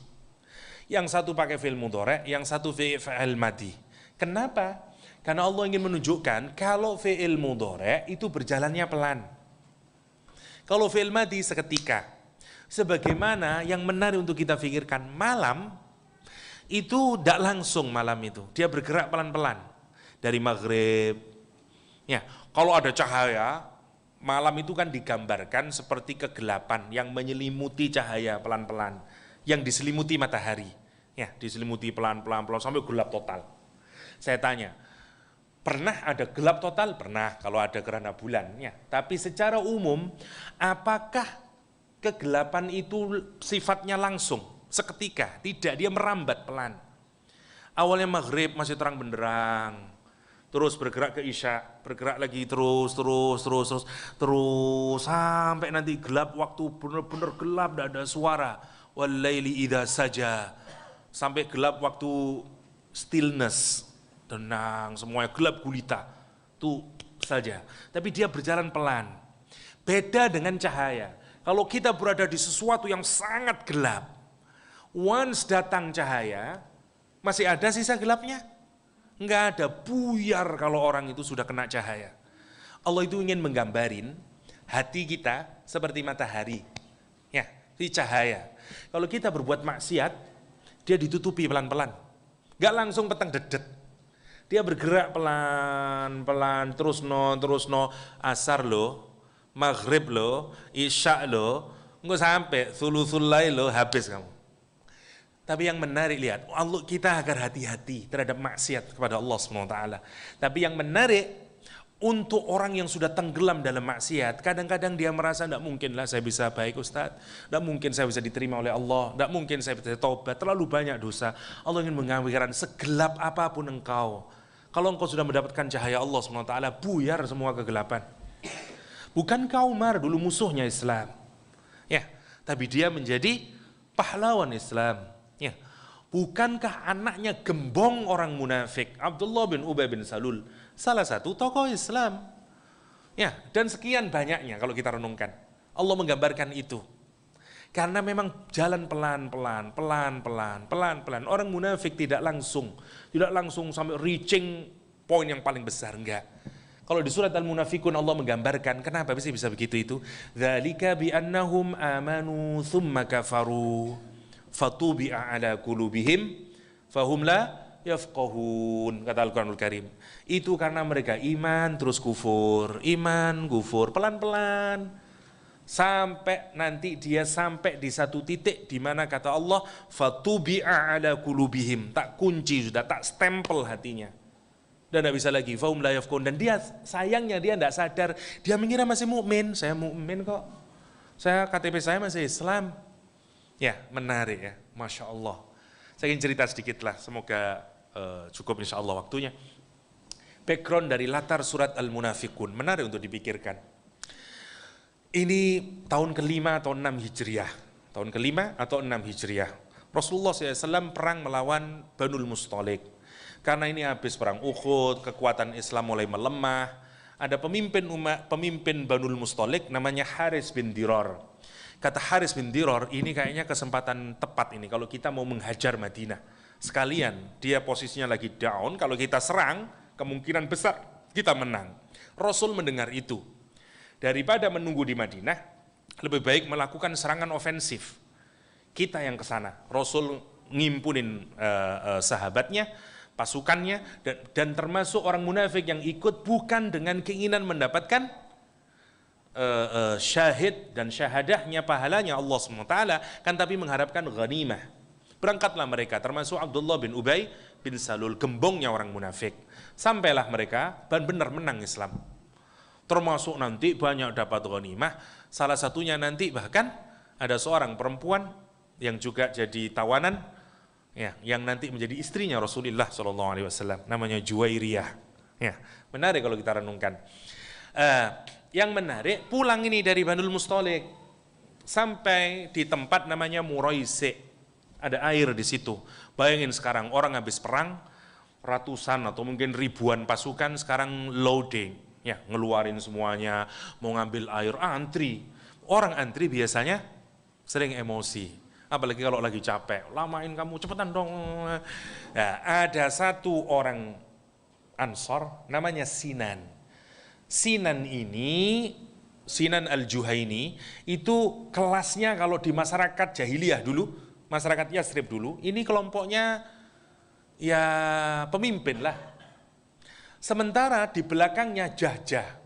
Yang satu pakai fi'il mudhari', yang satu fi'il madhi. Kenapa? Karena Allah ingin menunjukkan kalau fi'il mudhari' itu berjalannya pelan. Kalau fi'il madhi seketika. Sebagaimana yang menarik untuk kita pikirkan, malam itu tidak langsung malam itu. Dia bergerak pelan-pelan. Dari maghrib. Ya, kalau ada cahaya, malam itu kan digambarkan seperti kegelapan yang menyelimuti cahaya pelan-pelan. Yang diselimuti matahari. Ya, diselimuti pelan-pelan sampai gelap total. Saya tanya, pernah ada gelap total? Pernah, kalau ada gerhana bulan. Ya. Tapi secara umum, apakah kegelapan itu sifatnya langsung, seketika? Tidak, dia merambat pelan. Awalnya maghrib masih terang benderang, terus bergerak ke isya, bergerak lagi terus, sampai nanti gelap, waktu benar-benar gelap, tidak ada suara. Wal-laili idza saja, sampai gelap waktu stillness, tenang, semuanya gelap gulita, itu saja. Tapi dia berjalan pelan. Beda dengan cahaya. Kalau kita berada di sesuatu yang sangat gelap, once datang cahaya, masih ada sisa gelapnya? Enggak ada, buyar kalau orang itu sudah kena cahaya. Allah itu ingin menggambarin hati kita seperti matahari. Ya, di cahaya. Kalau kita berbuat maksiat, dia ditutupi pelan-pelan. Enggak langsung petang dedet. Dia bergerak pelan-pelan, terus no, asar lo, maghrib lo, isya lo, nggak sampai thuluthul lail lo, habis kamu. Tapi yang menarik, lihat, Allah kita agar hati-hati terhadap maksiat kepada Allah SWT. Tapi yang menarik, untuk orang yang sudah tenggelam dalam maksiat, kadang-kadang dia merasa tidak mungkinlah saya bisa baik Ustaz, tidak mungkin saya bisa diterima oleh Allah, tidak mungkin saya bisa taubat, terlalu banyak dosa. Allah ingin mengamirkan segelap apapun engkau, kalau engkau sudah mendapatkan cahaya Allah SWT, buyar semua kegelapan. Bukankah Umar dulu musuhnya Islam? Ya, tapi dia menjadi pahlawan Islam. Ya, bukankah anaknya gembong orang munafik, Abdullah bin Ubay bin Salul, salah satu tokoh Islam? Ya, dan sekian banyaknya kalau kita renungkan. Allah menggambarkan itu. Karena memang jalan pelan-pelan. Orang munafik tidak langsung sampai reaching point yang paling besar, enggak. Kalau di surat Al-Munafikun Allah menggambarkan kenapa bisa begitu itu. Dzalika bi annahum amanu tsumma kafaru fatubi'a ala qulubihim fahum la yafqahun, kata Al-Quranul Karim. Itu karena mereka iman terus kufur, iman kufur, pelan-pelan. Sampai nanti dia sampai di satu titik di mana kata Allah, fatubi'a ala qulubihim, tak kunci sudah, tak stempel hatinya. Dan tidak bisa lagi, fahum la yafqahun. Dan dia sayangnya dia tidak sadar, dia mengira masih mukmin. Saya mukmin kok, saya KTP saya masih Islam. Ya, menarik ya, Masya Allah. Saya ingin cerita sedikit lah, semoga cukup insya Allah waktunya. Background dari latar surat Al-Munafiqun, menarik untuk dipikirkan. Ini tahun ke-5 atau 6 Hijriah. Tahun ke-5 atau 6 Hijriah. Rasulullah SAW perang melawan Banul Mustalik. Karena ini habis perang Uhud, kekuatan Islam mulai melemah. Ada pemimpin Banul Mustalik namanya Haris bin Dirar. Kata Haris bin Dirar, ini kayaknya kesempatan tepat ini kalau kita mau menghajar Madinah. Sekalian, dia posisinya lagi down, kalau kita serang, kemungkinan besar kita menang. Rasul mendengar itu. Daripada menunggu di Madinah, lebih baik melakukan serangan ofensif. Kita yang ke sana. Rasul ngimpunin sahabatnya, pasukannya, dan termasuk orang munafik yang ikut bukan dengan keinginan mendapatkan syahid dan syahadahnya, pahalanya Allah SWT, kan tapi mengharapkan ghanimah. Berangkatlah mereka, termasuk Abdullah bin Ubay bin Salul, gembongnya orang munafik. Sampailah mereka, benar menang Islam. Termasuk nanti banyak dapat ghanimah, salah satunya nanti bahkan ada seorang perempuan yang juga jadi tawanan, ya, yang nanti menjadi istrinya Rasulullah SAW, namanya Juwairiyah. Ya, menarik kalau kita renungkan. Yang menarik, pulang ini dari Banul Mustalik sampai di tempat namanya Muraisi. Ada air di situ. Bayangin sekarang orang habis perang, ratusan atau mungkin ribuan pasukan sekarang loading, ya, ngeluarin semuanya, mau ngambil air, antri. Orang antri biasanya sering emosi, apalagi kalau lagi capek, lamain kamu, cepetan dong. Nah, ada satu orang Ansor namanya Sinan. Sinan ini, Sinan Al-Juhaini, itu kelasnya kalau di masyarakat jahiliyah dulu, masyarakat Yasrib dulu, ini kelompoknya ya pemimpin lah. Sementara di belakangnya Jahjah.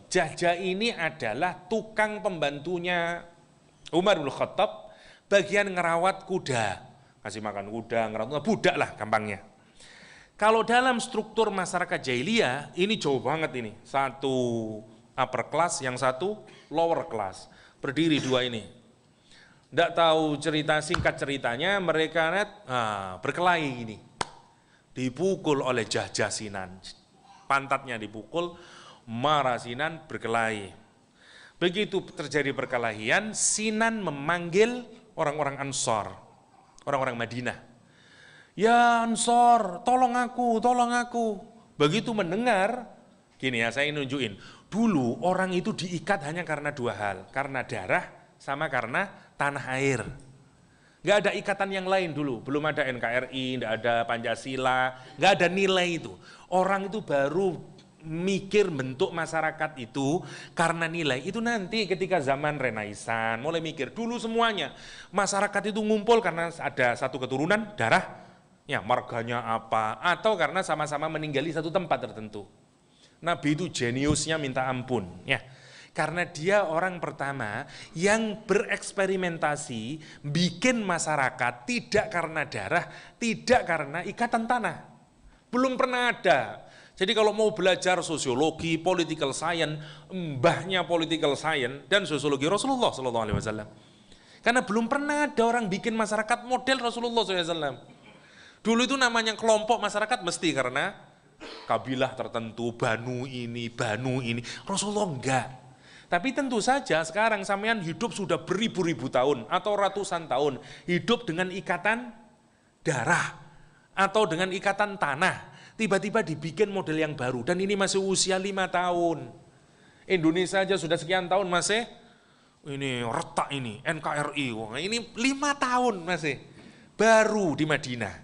Jahjah ini adalah tukang pembantunya Umar bin Khattab, bagian ngerawat kuda, kasih makan kuda, ngerawat budak lah gampangnya. Kalau dalam struktur masyarakat jahiliyah, ini jauh banget ini. Satu upper class, yang satu lower class. Berdiri dua ini. Tidak tahu cerita, singkat ceritanya, mereka berkelahi ini. Dipukul oleh Jahjah Sinan. Pantatnya dipukul, marah Sinan, berkelahi. Begitu terjadi perkelahian, Sinan memanggil orang-orang Ansor, orang-orang Madinah. Ya Ansor, tolong aku, tolong aku. Begitu mendengar, gini ya, saya nunjukin. Dulu orang itu diikat hanya karena dua hal, karena darah sama karena tanah air. Gak ada ikatan yang lain dulu, belum ada NKRI, gak ada Pancasila, gak ada nilai itu. Orang itu baru mikir bentuk masyarakat itu karena nilai. Itu nanti ketika zaman Renaissance, mulai mikir. Dulu semuanya, masyarakat itu ngumpul karena ada satu keturunan, darah, ya marganya apa, atau karena sama-sama meninggali satu tempat tertentu. Nabi itu jeniusnya minta ampun, ya, karena dia orang pertama yang bereksperimentasi bikin masyarakat tidak karena darah, tidak karena ikatan tanah. Belum pernah ada. Jadi kalau mau belajar sosiologi, political science, mbahnya political science dan sosiologi Rasulullah SAW. Karena belum pernah ada orang bikin masyarakat model Rasulullah SAW. Dulu itu namanya kelompok masyarakat mesti karena kabilah tertentu, banu ini. Rasulullah enggak. Tapi tentu saja sekarang sampean hidup sudah beribu-ribu tahun atau ratusan tahun, hidup dengan ikatan darah atau dengan ikatan tanah. Tiba-tiba dibikin model yang baru dan ini masih usia 5 tahun. Indonesia aja sudah sekian tahun masih ini retak ini, NKRI. Ini 5 tahun masih baru di Madinah.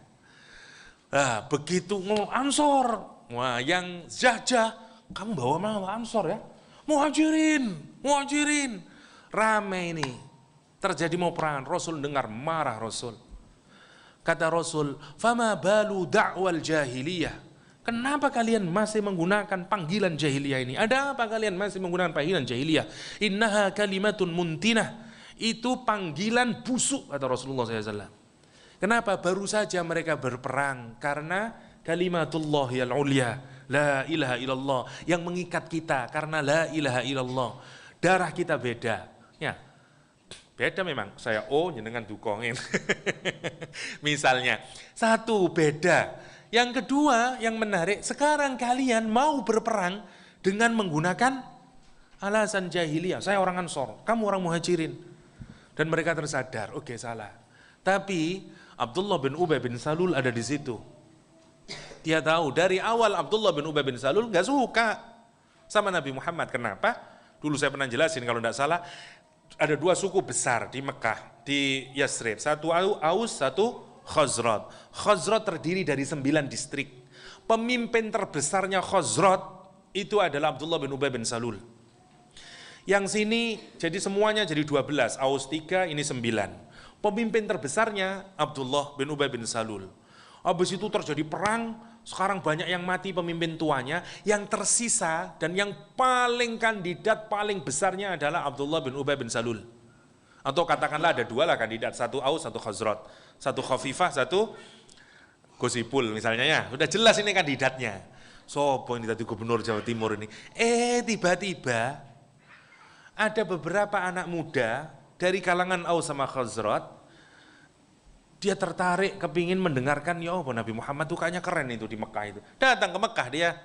Nah, begitu Ansor, wah yang Jahjah, kamu bawa nama Ansor ya? Muhajirin, rame ini. terjadi mau perang, Rasul dengar, marah Rasul. Kata Rasul, "Fama balu da'wal jahiliyah?" Kenapa kalian masih menggunakan panggilan jahiliyah ini? Ada apa kalian masih menggunakan panggilan jahiliyah? Innaha kalimatun muntinah. Itu panggilan busuk, kata Rasulullah SAW. Kenapa? Baru saja mereka berperang karena kalimatullahil ulia, la ilaha illallah, yang mengikat kita karena la ilaha illallah. Darah kita beda. Ya, beda memang. Saya jenengan dukongin. Misalnya, satu beda. Yang kedua, yang menarik, sekarang kalian mau berperang dengan menggunakan alasan jahiliyah. Saya orang Ansor, kamu orang Muhajirin. Dan mereka tersadar, oke, salah. Tapi Abdullah bin Ubay bin Salul ada di situ. Dia tahu dari awal Abdullah bin Ubay bin Salul gak suka sama Nabi Muhammad. Kenapa? Dulu saya pernah jelasin kalau tidak salah, ada dua suku besar di Mekah, di Yasrib. Satu Aus, satu Khazraj. Khazraj terdiri dari 9 distrik. Pemimpin terbesarnya Khazraj itu adalah Abdullah bin Ubay bin Salul. Yang sini jadi semuanya jadi 12, Aus 3, ini 9. Pemimpin terbesarnya Abdullah bin Ubay bin Salul. Habis itu terjadi perang, sekarang banyak yang mati pemimpin tuanya, yang tersisa dan yang paling kandidat paling besarnya adalah Abdullah bin Ubay bin Salul. Atau katakanlah ada dua lah kandidat, satu Aus, satu Khazraj. Satu Khafifah, satu Gosipul misalnya ya. Sudah jelas ini kandidatnya. Sopo ini tadi gubernur Jawa Timur ini. Tiba-tiba ada beberapa anak muda dari kalangan Aus sama Khazraj. Dia tertarik, kepingin mendengarkan, ya Allah, Nabi Muhammad tuh kayaknya keren itu di Mekah itu. Datang ke Mekah dia,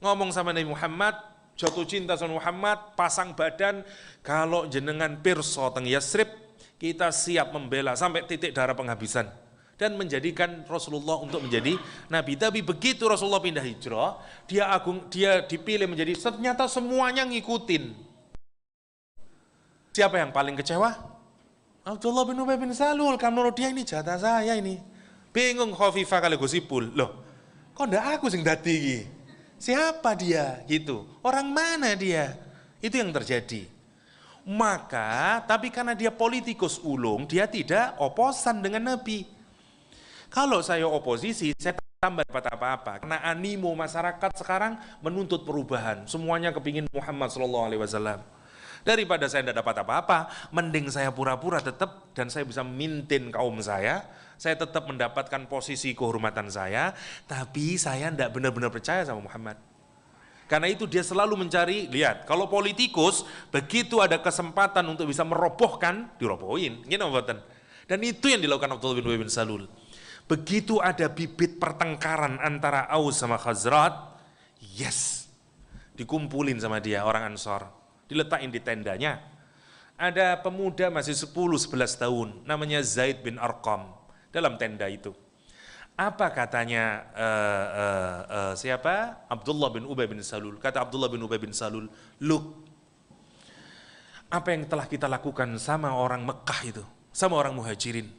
ngomong sama Nabi Muhammad, jatuh cinta sama Muhammad, pasang badan, kalau jenengan pirsa teng Yasrib, kita siap membela sampai titik darah penghabisan. Dan menjadikan Rasulullah untuk menjadi Nabi. Tapi begitu Rasulullah pindah hijrah, dia dipilih menjadi, ternyata semuanya ngikutin. Siapa yang paling kecewa? Abdullah bin Ubay bin Salul, kan menurut dia ini jatah saya ini. Bingung Khafifah kali Gosipul. Loh, kok ndak aku sing dadi? Siapa dia? Gitu. Orang mana dia? Itu yang terjadi. Maka, tapi karena dia politikus ulung, dia tidak oposan dengan Nabi. Kalau saya oposisi, saya tambah dapat apa-apa. Karena animo masyarakat sekarang menuntut perubahan. Semuanya kepingin Muhammad SAW. Daripada saya tidak dapat apa-apa, mending saya pura-pura tetap dan saya bisa maintain kaum saya tetap mendapatkan posisi kehormatan saya, tapi saya tidak benar-benar percaya sama Muhammad. Karena itu dia selalu mencari, lihat, kalau politikus, begitu ada kesempatan untuk bisa merobohkan, dirobohin. Dan itu yang dilakukan Abdullah bin Ubay bin Salul. Begitu ada bibit pertengkaran antara Aus sama Khazraj, yes, dikumpulin sama dia orang Ansor. Diletakin di tendanya. Ada pemuda masih 10-11 tahun, namanya Zaid bin Arqam, dalam tenda itu. Apa katanya siapa? Abdullah bin Ubay bin Salul. Kata Abdullah bin Ubay bin Salul, look, apa yang telah kita lakukan sama orang Mekah itu, sama orang Muhajirin.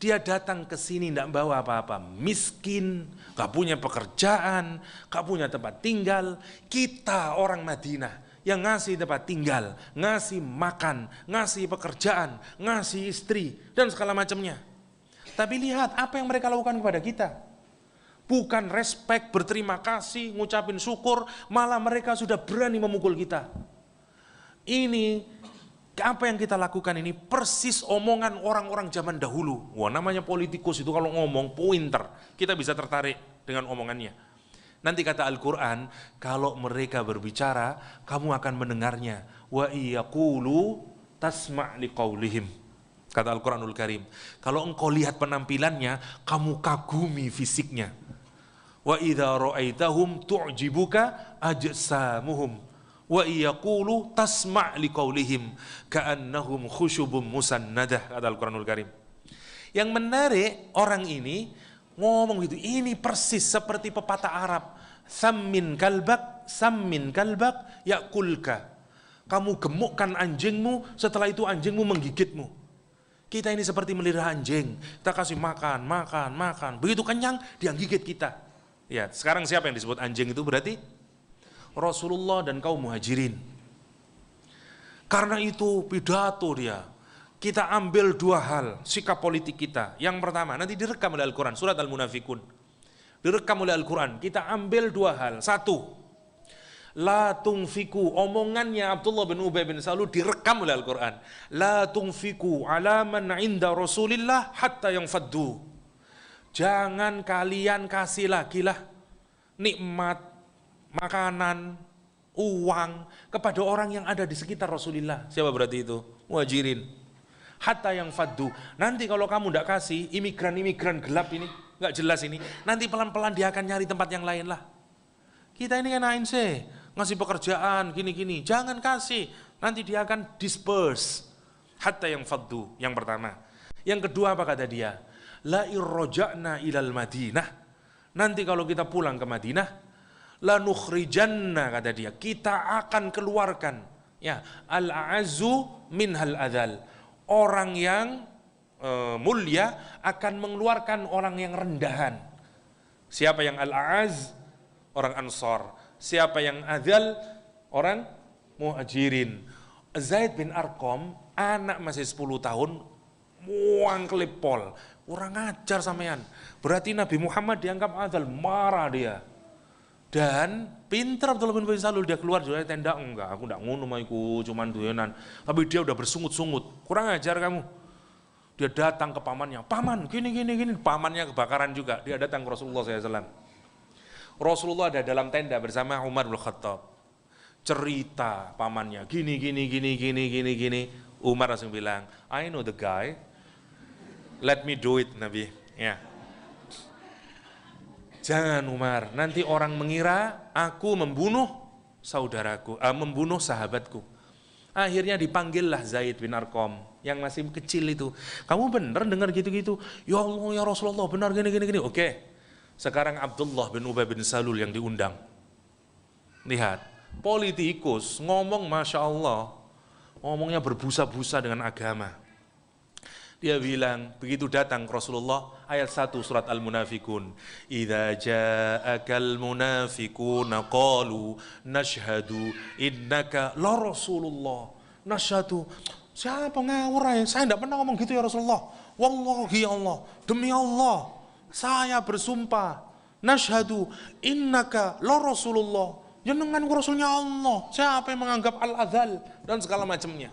Dia datang ke sini tidak bawa apa-apa, miskin, gak punya pekerjaan, gak punya tempat tinggal. Kita orang Madinah yang ngasih tempat tinggal, ngasih makan, ngasih pekerjaan, ngasih istri, dan segala macamnya. Tapi lihat apa yang mereka lakukan kepada kita. Bukan respect, berterima kasih, ngucapin syukur, malah mereka sudah berani memukul kita. Ini, apa yang kita lakukan ini persis omongan orang-orang zaman dahulu. Wah, namanya politikus itu kalau ngomong pointer, kita bisa tertarik dengan omongannya. Nanti kata Al-Quran, kalau mereka berbicara, kamu akan mendengarnya. Wa iyaqulu tasma' liqaulihim. Kata Al-Quranul Karim. Kalau engkau lihat penampilannya, kamu kagumi fisiknya. Wa idza ra'aitahum tu'jibuka ajsamuhum. Wa iyaqulu tasma' liqaulihim ka'annahum khusyubum musannadah. Kata Al-Quranul Karim. Yang menarik, orang ini ngomong gitu, ini persis seperti pepatah Arab. Sammin kalbak, yakulka. Kamu gemukkan anjingmu, setelah itu anjingmu menggigitmu. Kita ini seperti melihara anjing. Kita kasih makan. Begitu kenyang, dia gigit kita. Ya, sekarang siapa yang disebut anjing itu berarti? Rasulullah dan kaum Muhajirin. Karena itu pidato dia. kita ambil dua hal sikap politik kita. Yang pertama, nanti direkam oleh Al-Quran, surat Al-Munafikun. Direkam oleh Al-Quran, kita ambil dua hal. Satu, la tungfiku, omongannya Abdullah bin Ubay bin Salul direkam oleh Al-Quran. La tungfiku ala man inda Rasulillah hatta yang faddu. Jangan kalian kasih lagi lah nikmat, makanan, uang kepada orang yang ada di sekitar Rasulullah. Siapa berarti itu? Muhajirin. Hatta yang faddu. Nanti kalau kamu tidak kasih, imigran-imigran gelap ini, nggak jelas ini, nanti pelan-pelan dia akan nyari tempat yang lain lah. Kita ini kan ANC, ngasih pekerjaan, gini-gini. Jangan kasih, nanti dia akan disperse. Hatta yang faddu, yang pertama. Yang kedua apa kata dia? La irroja'na ilal Madinah. Nanti kalau kita pulang ke Madinah, la nukhrijanna, kata dia, kita akan keluarkan ya al-a'azzu minhal adzal. Orang yang mulia akan mengeluarkan orang yang rendahan. Siapa yang al-a'az? Orang Ansar. Siapa yang adzal? Orang Muhajirin. Zaid bin Arqam, anak masih 10 tahun, muang kelipol, kurang ajar sampean. Berarti Nabi Muhammad dianggap adzal, marah dia. Dan pintar Abdullah bin Ubay bin Salul, dia keluar dari tenda, enggak, aku enggak ngono maiku, cuman duyonan. Tapi dia udah bersungut-sungut, kurang ajar kamu. Dia datang ke pamannya, paman gini, pamannya kebakaran juga. Dia datang ke Rasulullah SAW. Rasulullah ada dalam tenda bersama Umar bin Khattab. Cerita pamannya, gini. Umar langsung bilang, I know the guy, let me do it, Nabi. Ya. Jangan Umar, nanti orang mengira aku membunuh saudaraku, membunuh sahabatku. Akhirnya dipanggillah Zaid bin Arqam yang masih kecil itu. Kamu benar dengar gitu-gitu? Ya Allah, ya Rasulullah, benar gini. Oke, sekarang Abdullah bin Ubay bin Salul yang diundang. Lihat, politikus ngomong Masya Allah, ngomongnya berbusa-busa dengan agama. Dia bilang, begitu datang ke Rasulullah, ayat 1 surat Al-Munafikun. Idza ja'akal munafikuna qalu nashhadu innaka la Rasulullah. Nashhadu. Siapa ngawur ya? Saya tidak pernah ngomong gitu ya Rasulullah. Wallahi Allah, demi Allah, saya bersumpah. Nashhadu innaka la Rasulullah. Jenengan Rasulnya Allah. Siapa yang menganggap al-adzal dan segala macamnya.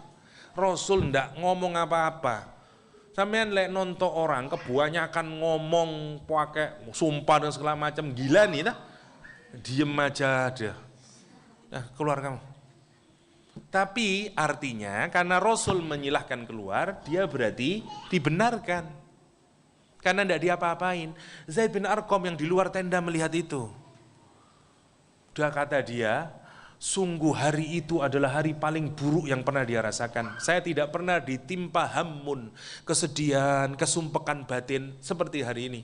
Rasul tidak ngomong apa-apa. Sampean lek nonton orang kebanyakan ngomong pakai sumpah dan segala macam, gila nih dah. Diem aja dia. Nah, keluar kamu. Tapi artinya karena Rasul menyilahkan keluar, dia berarti dibenarkan. Karena tidak diapa-apain. Zaid bin Arqam yang di luar tenda melihat itu. Dia kata dia, sungguh hari itu adalah hari paling buruk yang pernah dia rasakan. Saya tidak pernah ditimpa hammun, kesedihan, kesumpekan batin seperti hari ini.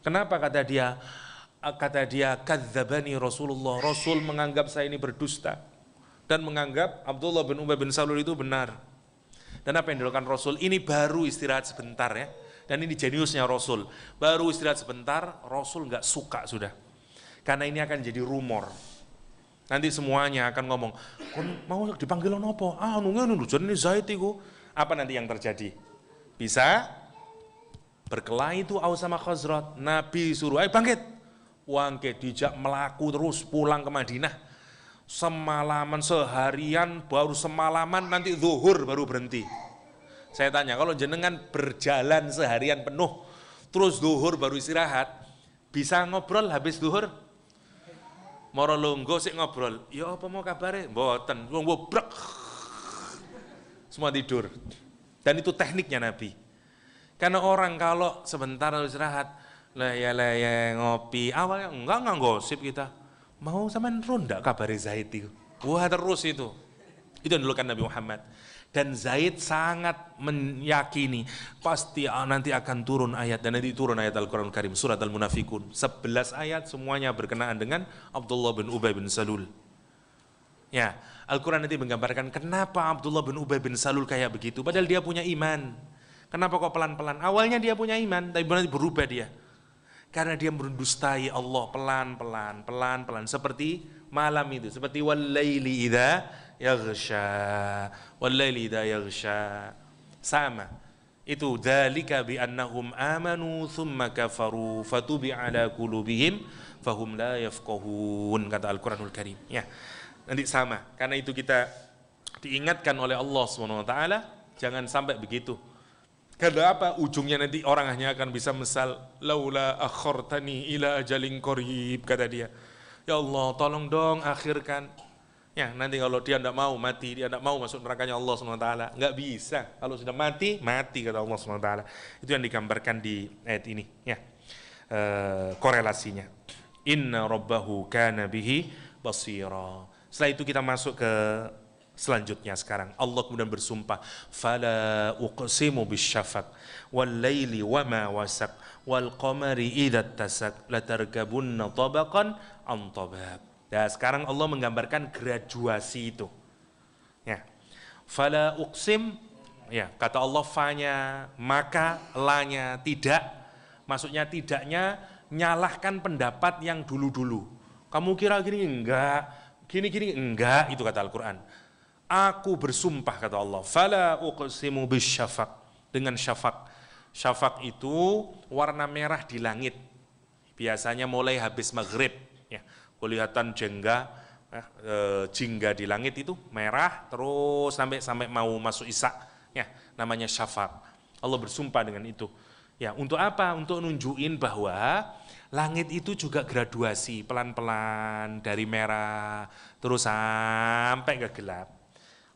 Kenapa kata dia? Kata dia, kadzdzabani Rasulullah. Rasul menganggap saya ini berdusta dan menganggap Abdullah bin Ubay bin Salul itu benar. Dan apa yang dilakukan Rasul? Ini baru istirahat sebentar ya. Dan ini jeniusnya Rasul. Baru istirahat sebentar, Rasul nggak suka sudah. Karena ini akan jadi rumor. Nanti semuanya akan ngomong, mau dipanggil apa? Nunggu jadi Zaid itu. Apa nanti yang terjadi? Bisa berkelahi itu Aus sama Khazraj. Nabi suruh, ayo bangkit. Bangkit, dijak melaku terus pulang ke Madinah. Semalaman seharian, baru semalaman nanti zuhur baru berhenti. Saya tanya, kalau jenengan berjalan seharian penuh, terus zuhur baru istirahat, bisa ngobrol habis zuhur? Moro lungguh sik ngobrol, ya apa mau kabare? Mboten, lungguh brek. Semua tidur. Dan itu tekniknya Nabi. Karena orang kalau sebentar istirahat, lah ya ngopi, awalnya enggak gosip kita. Mau sampean ronda kabare Zaid itu. Wah terus itu. Itu yang dilakukan Nabi Muhammad. Dan Zaid sangat meyakini pasti nanti akan turun ayat, dan nanti turun ayat Al-Quran Karim surat Al-Munafikun 11 ayat semuanya berkenaan dengan Abdullah bin Ubay bin Salul. Ya, Al-Quran nanti menggambarkan kenapa Abdullah bin Ubay bin Salul kayak begitu, padahal dia punya iman. Kenapa kok pelan-pelan? Awalnya dia punya iman, tapi nanti berubah dia. Karena dia mendustai Allah pelan-pelan seperti malam itu, seperti wal laili idza yaghsha, wal laili idza yaghsha. Sama. Itu dzalika bi annahum amanu tsumma kafaru fatubi ala qulubihim fahum la yafqahun, kata Al-Qur'anul Karim. Ya. Nanti sama. Karena itu kita diingatkan oleh Allah SWT, jangan sampai begitu. Karena apa? Ujungnya nanti orang hanya akan bisa mesal, laula akhartani ila ajalin qarib, kata dia. Ya Allah, tolong dong akhirkan. Ya, nanti kalau dia tidak mau mati, dia tidak mau masuk nerakanya Allah SWT, nggak bisa. Kalau sudah mati, mati, kata Allah SWT. Itu yang digambarkan di ayat ini. Ya, korelasinya. Inna rabbahu kana bihi basira. Setelah itu kita masuk ke selanjutnya sekarang. Allah kemudian bersumpah, fala uqsimu bisyafaq wal laili wama wasaq wal qamari idza tasak latarkabunna tabaqan an tabaq. Nah, sekarang Allah menggambarkan graduasi itu. Ya. Fala uqsim, ya, kata Allah fanya, maka lanya tidak. Maksudnya tidaknya nyalahkan pendapat yang dulu-dulu. Kamu kira gini enggak, gini-gini enggak, itu kata Al-Qur'an. Aku bersumpah, kata Allah, fala uqsimu bisyafaq, dengan syafaq. Syafaq itu warna merah di langit. Biasanya mulai habis maghrib, ya, kelihatan jingga di langit itu merah terus sampai mau masuk isya, ya, namanya syafaq. Allah bersumpah dengan itu. Ya, untuk apa? Untuk nunjukin bahwa langit itu juga graduasi, pelan-pelan dari merah terus sampai ke gelap.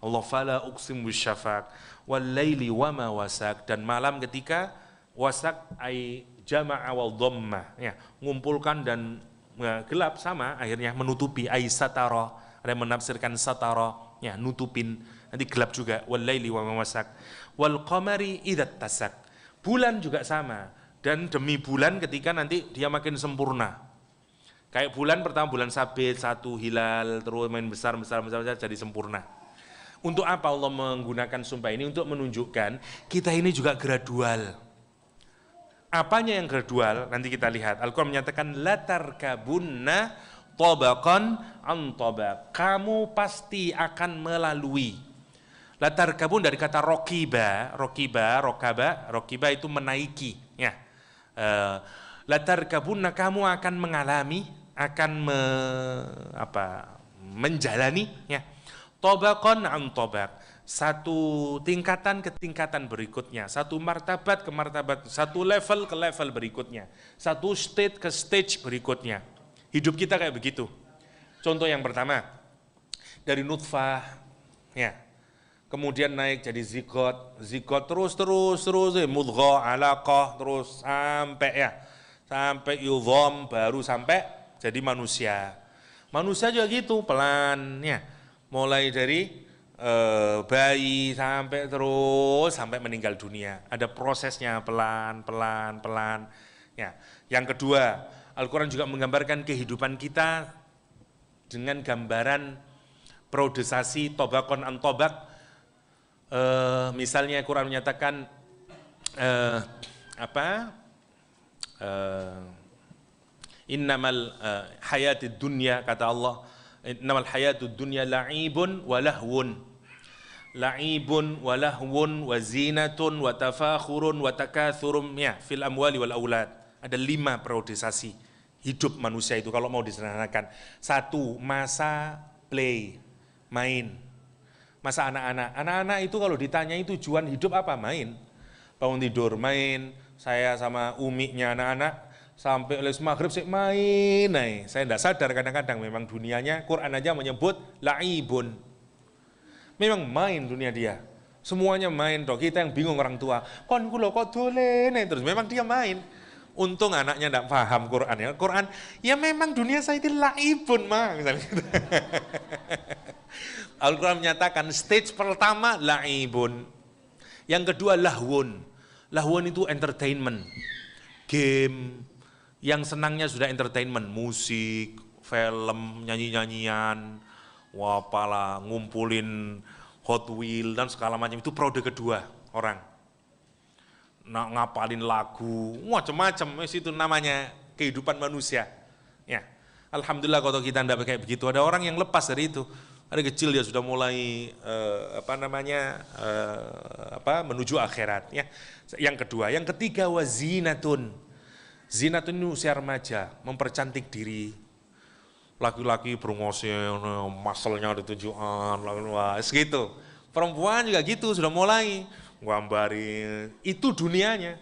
Allah fala uqsimu bisyafaq wal laili wama wasaq, dan malam ketika wasaq ai jama'a wal dhamma, ya, ngumpulkan dan gelap sama, akhirnya menutupi ai satara, ada yang menafsirkan satara, ya, nutupin, nanti gelap juga, wal laili wama wasaq wal qamari idza tasak, bulan juga sama, dan demi bulan ketika nanti dia makin sempurna. Kayak bulan pertama bulan sabit, satu hilal, terus main besar jadi sempurna. Untuk apa Allah menggunakan sumpah ini? Untuk menunjukkan kita ini juga gradual. Apanya yang gradual? Nanti kita lihat. Al-Quran menyatakan latarkabunna tabaqan an tabaq. Kamu pasti akan melalui. Latarkabun dari kata rokiba itu menaiki. Ya. Latarkabunna, kamu akan mengalami, akan menjalani, ya. Tabaqan an tabaq, satu tingkatan ke tingkatan berikutnya, satu martabat ke martabat, satu level ke level berikutnya, satu stage ke stage berikutnya. Hidup kita kayak begitu. Contoh yang pertama, dari nutfah, ya, kemudian naik jadi zigot terus mudghah, alaqah, terus sampai yudham, baru sampai jadi manusia. Manusia juga gitu, pelan, ya. Mulai dari bayi sampai meninggal dunia. Ada prosesnya pelan. Ya. Yang kedua, Al-Quran juga menggambarkan kehidupan kita dengan gambaran periodisasi tabaqan an tabaq. Misalnya Quran menyatakan innamal hayatid dunya, kata Allah, innamal hayatud dunya la'ibun wa lahwun wa zinatun wa tafakhurun wa takathurun, ya, fil amwali wal aulad. Ada 5 periodisasi hidup manusia itu kalau mau disederhanakan. 1, masa play, main. Masa anak-anak itu kalau ditanya tujuan hidup apa? Main. Bangun tidur main. Saya sama umiknya anak-anak sampai oleh maghrib sih main. Saya tidak sadar kadang-kadang memang dunianya, Quran aja menyebut la'ibun. Memang main dunia dia. Semuanya main toh. Kita yang bingung orang tua. Kon kulo kok dolen terus. Memang dia main. Untung anaknya tidak paham Quran, ya. Quran, ya memang dunia saya itu la'ibun, mah. Al-Quran menyatakan stage pertama la'ibun. Yang kedua lahwun. Lahwun itu entertainment. Game. Yang senangnya sudah entertainment, musik, film, nyanyi-nyanyian, wapalah, ngumpulin Hot Wheel dan segala macam, itu periode kedua orang. Ngapalin lagu, macam-macam, itu namanya kehidupan manusia. Ya, alhamdulillah kalau kita tidak kayak begitu. Ada orang yang lepas dari itu. Dari kecil dia sudah mulai menuju akhirat ya. Yang kedua, yang ketiga wazinatun. Zinatun ini usia remaja, mempercantik diri. Laki-laki berngosnya, muscle-nya ditunjukkan, segitu. Perempuan juga gitu, sudah mulai gambarin. Itu dunianya.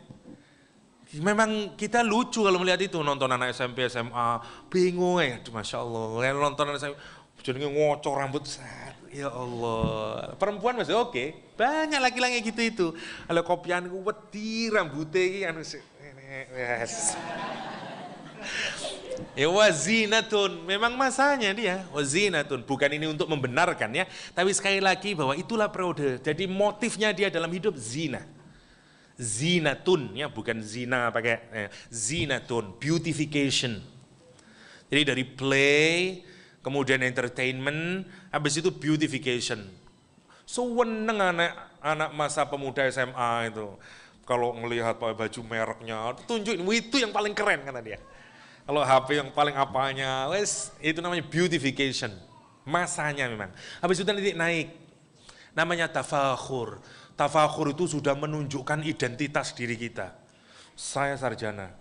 Memang kita lucu kalau melihat itu, nonton anak SMP, SMA, bingung ya, Masya Allah. Nonton anak SMP, jadi ngocor rambut, ya Allah. Perempuan masih oke, banyak laki-laki gitu itu. Kalau kopian wedi rambutnya, yes. Ya wazinatun, memang masanya dia wazinatun, bukan ini untuk membenarkan ya, tapi sekali lagi bahwa itulah periode. Jadi motifnya dia dalam hidup zina, zinatun ya, bukan zina pakai zinatun, beautification. Jadi dari play, kemudian entertainment, habis itu beautification. Seweneng anak masa pemuda SMA itu, kalau melihat pakai baju mereknya, tunjukin itu yang paling keren kata dia. Kalau HP yang paling apanya, wes itu namanya beautification, masanya memang. Habis itu nanti naik, namanya tafakhur. Tafakhur itu sudah menunjukkan identitas diri kita. Saya sarjana,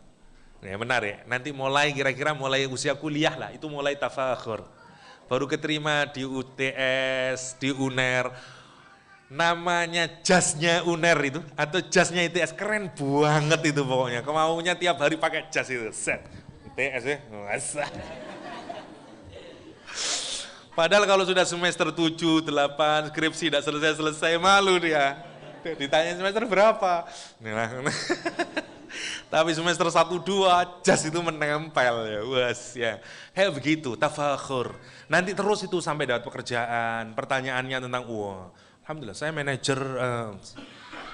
ya benar ya. Nanti mulai kira-kira mulai usia kuliah lah, itu mulai tafakhur. Baru keterima di UTS, di UNER, namanya jasnya UNER itu atau jasnya ITS keren banget itu pokoknya. Kemaunya tiap hari pakai jas itu, set. TS ya, padahal kalau sudah semester 7, 8, skripsi tidak selesai-selesai, malu dia. Ditanya semester berapa? Tapi semester 1, 2, jas itu menempel ya, was ya. Kayak begitu, tafakhur. Nanti terus itu sampai dapat pekerjaan, pertanyaannya tentang alhamdulillah saya manajer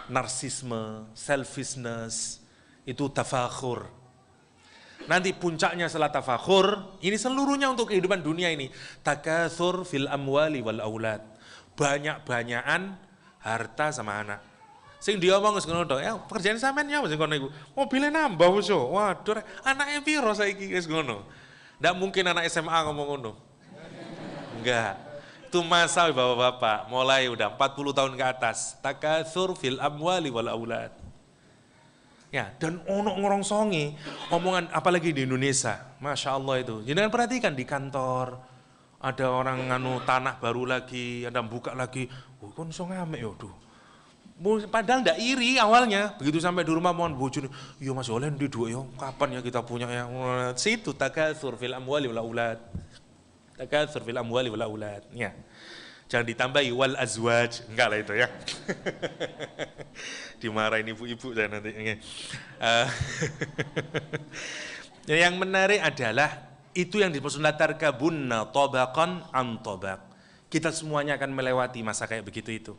narsisme, selfishness, itu tafakhur. Nanti puncaknya setelah tafakhur, ini seluruhnya untuk kehidupan dunia ini. Takatsur fil amwali wal aulad. Banyak-banyakan harta sama anak. Sing diomong wis ngono tok, ya pekerjaan sampean ya wis ngono iku. Mobilnya nambah wis yo. Waduh, anake piro saiki wis ngono. Ndak mungkin anak SMA ngomong ngono. Enggak. Itu masa bapak-bapak, mulai udah 40 tahun ke atas. Takatsur fil amwali wal aulad. Ya, dan ono ngerongsongi omongan apalagi di Indonesia, Masya Allah itu. Jangan perhatikan di kantor, ada orang nganu tanah baru lagi, ada buka lagi, kon iso ngamek yo duh. Padahal ndak iri awalnya, begitu sampai di rumah mohon bojone, yo Mas oleh ndi duit yo, kapan ya kita punya ya. Situ takatsur fil amwali wal aulad. Takatsur fil amwali wal aulad. Ya. Jangan ditambahi wal azwaj, enggak lah itu ya. Dimarahin ibu-ibu dan nanti. Yang menarik adalah itu yang dimaksud latarkabunna tabaqan an tabaq. Kita semuanya akan melewati masa kayak begitu itu.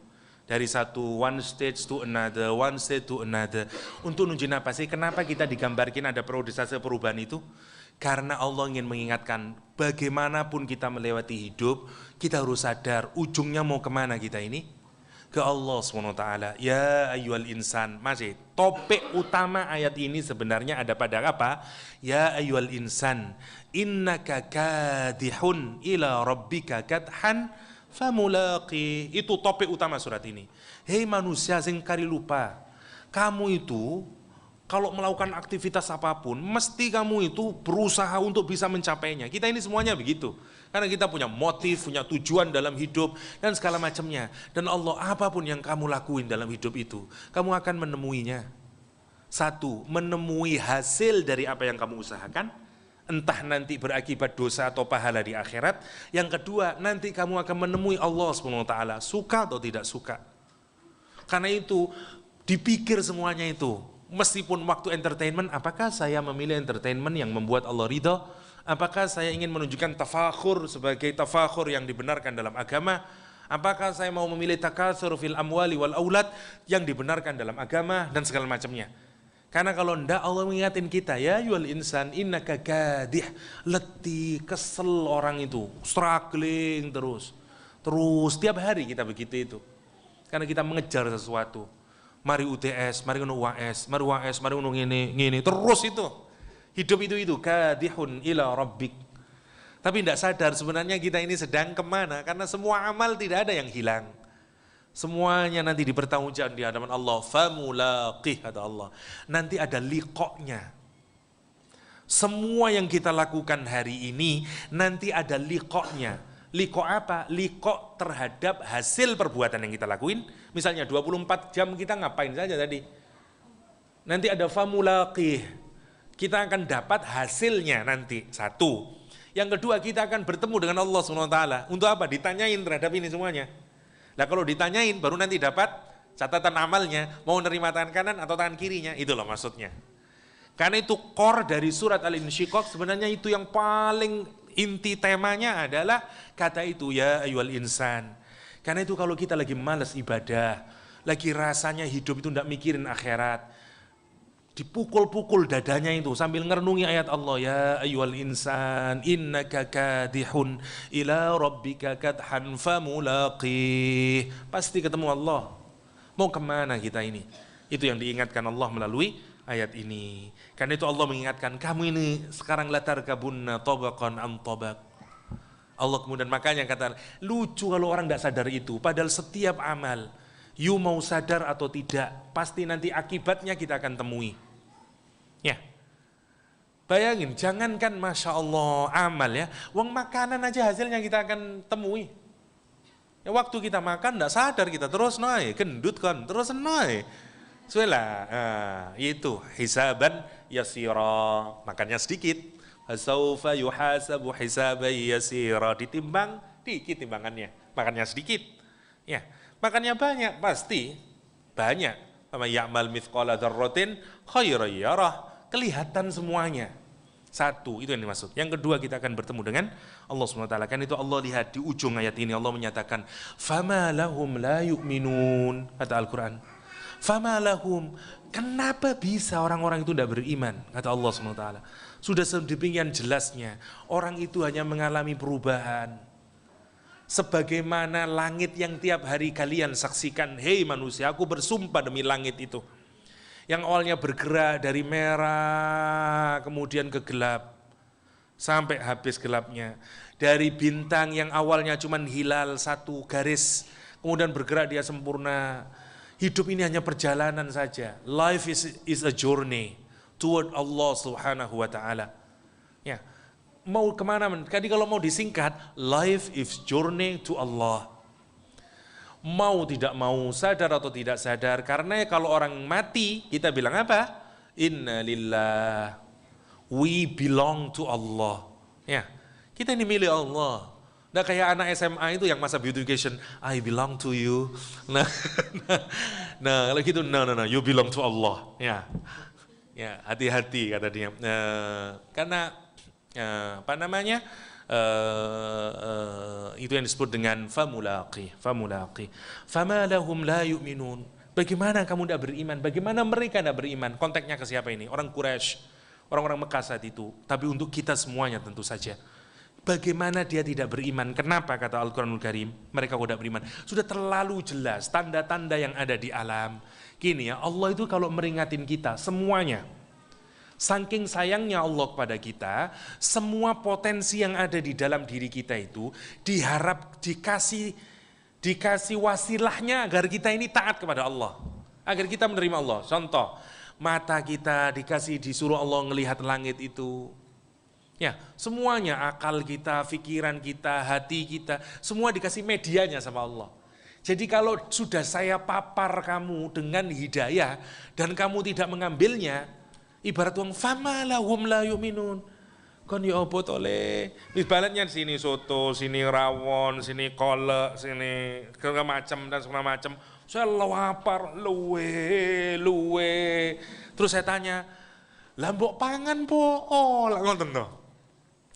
Dari satu one stage to another, one stage to another. Untuk nunjukin apa sih? Kenapa kita digambarkan ada periodisasi perubahan itu? Karena Allah ingin mengingatkan bagaimanapun kita melewati hidup, kita harus sadar ujungnya mau kemana kita ini? Ke Allah SWT. Ya ayyuhal insan. Masih topik utama ayat ini sebenarnya ada pada apa? Ya ayyuhal insan, innaka kadihun ila rabbika kadhan famulaqi. Itu topik utama surat ini. Hei manusia sing kari lupa, kamu itu kalau melakukan aktivitas apapun, mesti kamu itu berusaha untuk bisa mencapainya. Kita ini semuanya begitu. Karena kita punya motif, punya tujuan dalam hidup, dan segala macamnya. Dan Allah, apapun yang kamu lakuin dalam hidup itu, kamu akan menemuinya. Satu, menemui hasil dari apa yang kamu usahakan. Entah nanti berakibat dosa atau pahala di akhirat. Yang kedua, nanti kamu akan menemui Allah SWT, suka atau tidak suka. Karena itu, dipikir semuanya itu. Meskipun waktu entertainment, apakah saya memilih entertainment yang membuat Allah ridha? Apakah saya ingin menunjukkan tafakhur sebagai tafakhur yang dibenarkan dalam agama? Apakah saya mau memilih takatsur fil amwali wal aulad yang dibenarkan dalam agama dan segala macamnya? Karena kalau ndak Allah mengingatin kita, ya yual insan innaka kadih, letih, kesel orang itu, struggling terus tiap hari kita begitu itu. Karena kita mengejar sesuatu. Mari UTS, mari ngono UAS, mari UAS, mari ngono ngene, terus itu. Hidup itu kadihun ila rabbik. Tapi tidak sadar sebenarnya kita ini sedang kemana, karena semua amal tidak ada yang hilang. Semuanya nanti dipertanggungjawabkan di hadapan Allah. Famulaqih, kata Allah. Nanti ada liqa'nya. Semua yang kita lakukan hari ini nanti ada liqa'nya. Liqa' apa? Liqa' terhadap hasil perbuatan yang kita lakuin. Misalnya 24 jam kita ngapain saja tadi. Nanti ada famulaqih. Kita akan dapat hasilnya nanti. Satu. Yang kedua, kita akan bertemu dengan Allah SWT. Untuk apa? Ditanyain terhadap ini semuanya. Nah kalau ditanyain baru nanti dapat catatan amalnya. Mau nerima tangan kanan atau tangan kirinya. Itu loh maksudnya. Karena itu core dari surat Al-Insyiqaq, sebenarnya itu yang paling inti temanya adalah kata itu, ya ayyuhal insan. Karena itu kalau kita lagi malas ibadah, lagi rasanya hidup itu tidak mikirin akhirat, dipukul-pukul dadanya itu sambil ngerenungi ayat Allah, ya ayyuhal insan innaka kadihun ila rabbika kadhan famulaqih. Pasti ketemu Allah. Mau kemana kita ini? Itu yang diingatkan Allah melalui ayat ini. Karena itu Allah mengingatkan, kamu ini sekarang latar kabunna tabaqan an tabaq. Allah kemudian makanya kata, lucu kalau orang tidak sadar itu. Padahal setiap amal, you mau sadar atau tidak, pasti nanti akibatnya kita akan temui. Ya, bayangin, jangankan Masya Allah amal ya, uang makanan aja hasilnya kita akan temui. Ya, waktu kita makan tidak sadar kita terus naik, gendut kan, terus naik. Sudah, itu hisaban yasira, makannya sedikit. Fasaufa yuhasabu hisaban yasira, ditimbang dikit timbangannya, makannya sedikit. Ya, makannya banyak pasti banyak. Sama ya'mal mithqala dzarratin khairan yarah, kelihatan semuanya. Satu, itu yang dimaksud. Yang kedua, kita akan bertemu dengan Allah SWT. Kan itu Allah lihat di ujung ayat ini, Allah menyatakan, fama lahum la yu'minun, kata Al-Quran. Fama lahum, kenapa bisa orang-orang itu tidak beriman, kata Allah SWT. Sudah sedemikian jelasnya, orang itu hanya mengalami perubahan. Sebagaimana langit yang tiap hari kalian saksikan, hei manusia, aku bersumpah demi langit itu. Yang awalnya bergerak dari merah, kemudian ke gelap, sampai habis gelapnya. Dari bintang yang awalnya cuma hilal satu garis, kemudian bergerak dia sempurna. Hidup ini hanya perjalanan saja. Life is a journey toward Allah Subhanahu wa ta'ala. Ya. Mau kemana? Jadi kalau mau disingkat, life is journey to Allah. Mau tidak mau, sadar atau tidak sadar. Karena kalau orang mati, kita bilang apa? Inna lillah. We belong to Allah. Ya. Kita ini milik Allah. Nah kayak anak SMA itu yang masa beautification, I belong to you. Nah kalau gitu, no, you belong to Allah. Ya, hati-hati kata dia. Karena apa namanya? Itu yang disebut dengan famulaqih. Fama lahum la yu'minun. Bagaimana kamu tidak beriman? Bagaimana mereka tidak beriman? Konteksnya ke siapa ini? Orang Quraisy, orang-orang Mekah saat itu. Tapi untuk kita semuanya tentu saja. Bagaimana dia tidak beriman? Kenapa kata Al-Quranul Karim? Mereka tidak beriman. Sudah terlalu jelas tanda-tanda yang ada di alam. Gini ya, Allah itu kalau meringatin kita semuanya. Saking sayangnya Allah kepada kita, semua potensi yang ada di dalam diri kita itu diharap dikasih wasilahnya agar kita ini taat kepada Allah. Agar kita menerima Allah. Contoh, mata kita disuruh Allah ngelihat langit itu. Ya, semuanya, akal kita, pikiran kita, hati kita, semua dikasih medianya sama Allah. Jadi kalau sudah saya papar kamu dengan hidayah dan kamu tidak mengambilnya, ibarat wong fama lahum la yu'minun. Kon ya apa tole? Ibaratnya sini soto, sini rawon, sini kolak, sini segala macam dan segala macam. Saya lapar, luwe. Terus saya tanya, "Lah mbok pangan po?" Oh, lah ngoten to.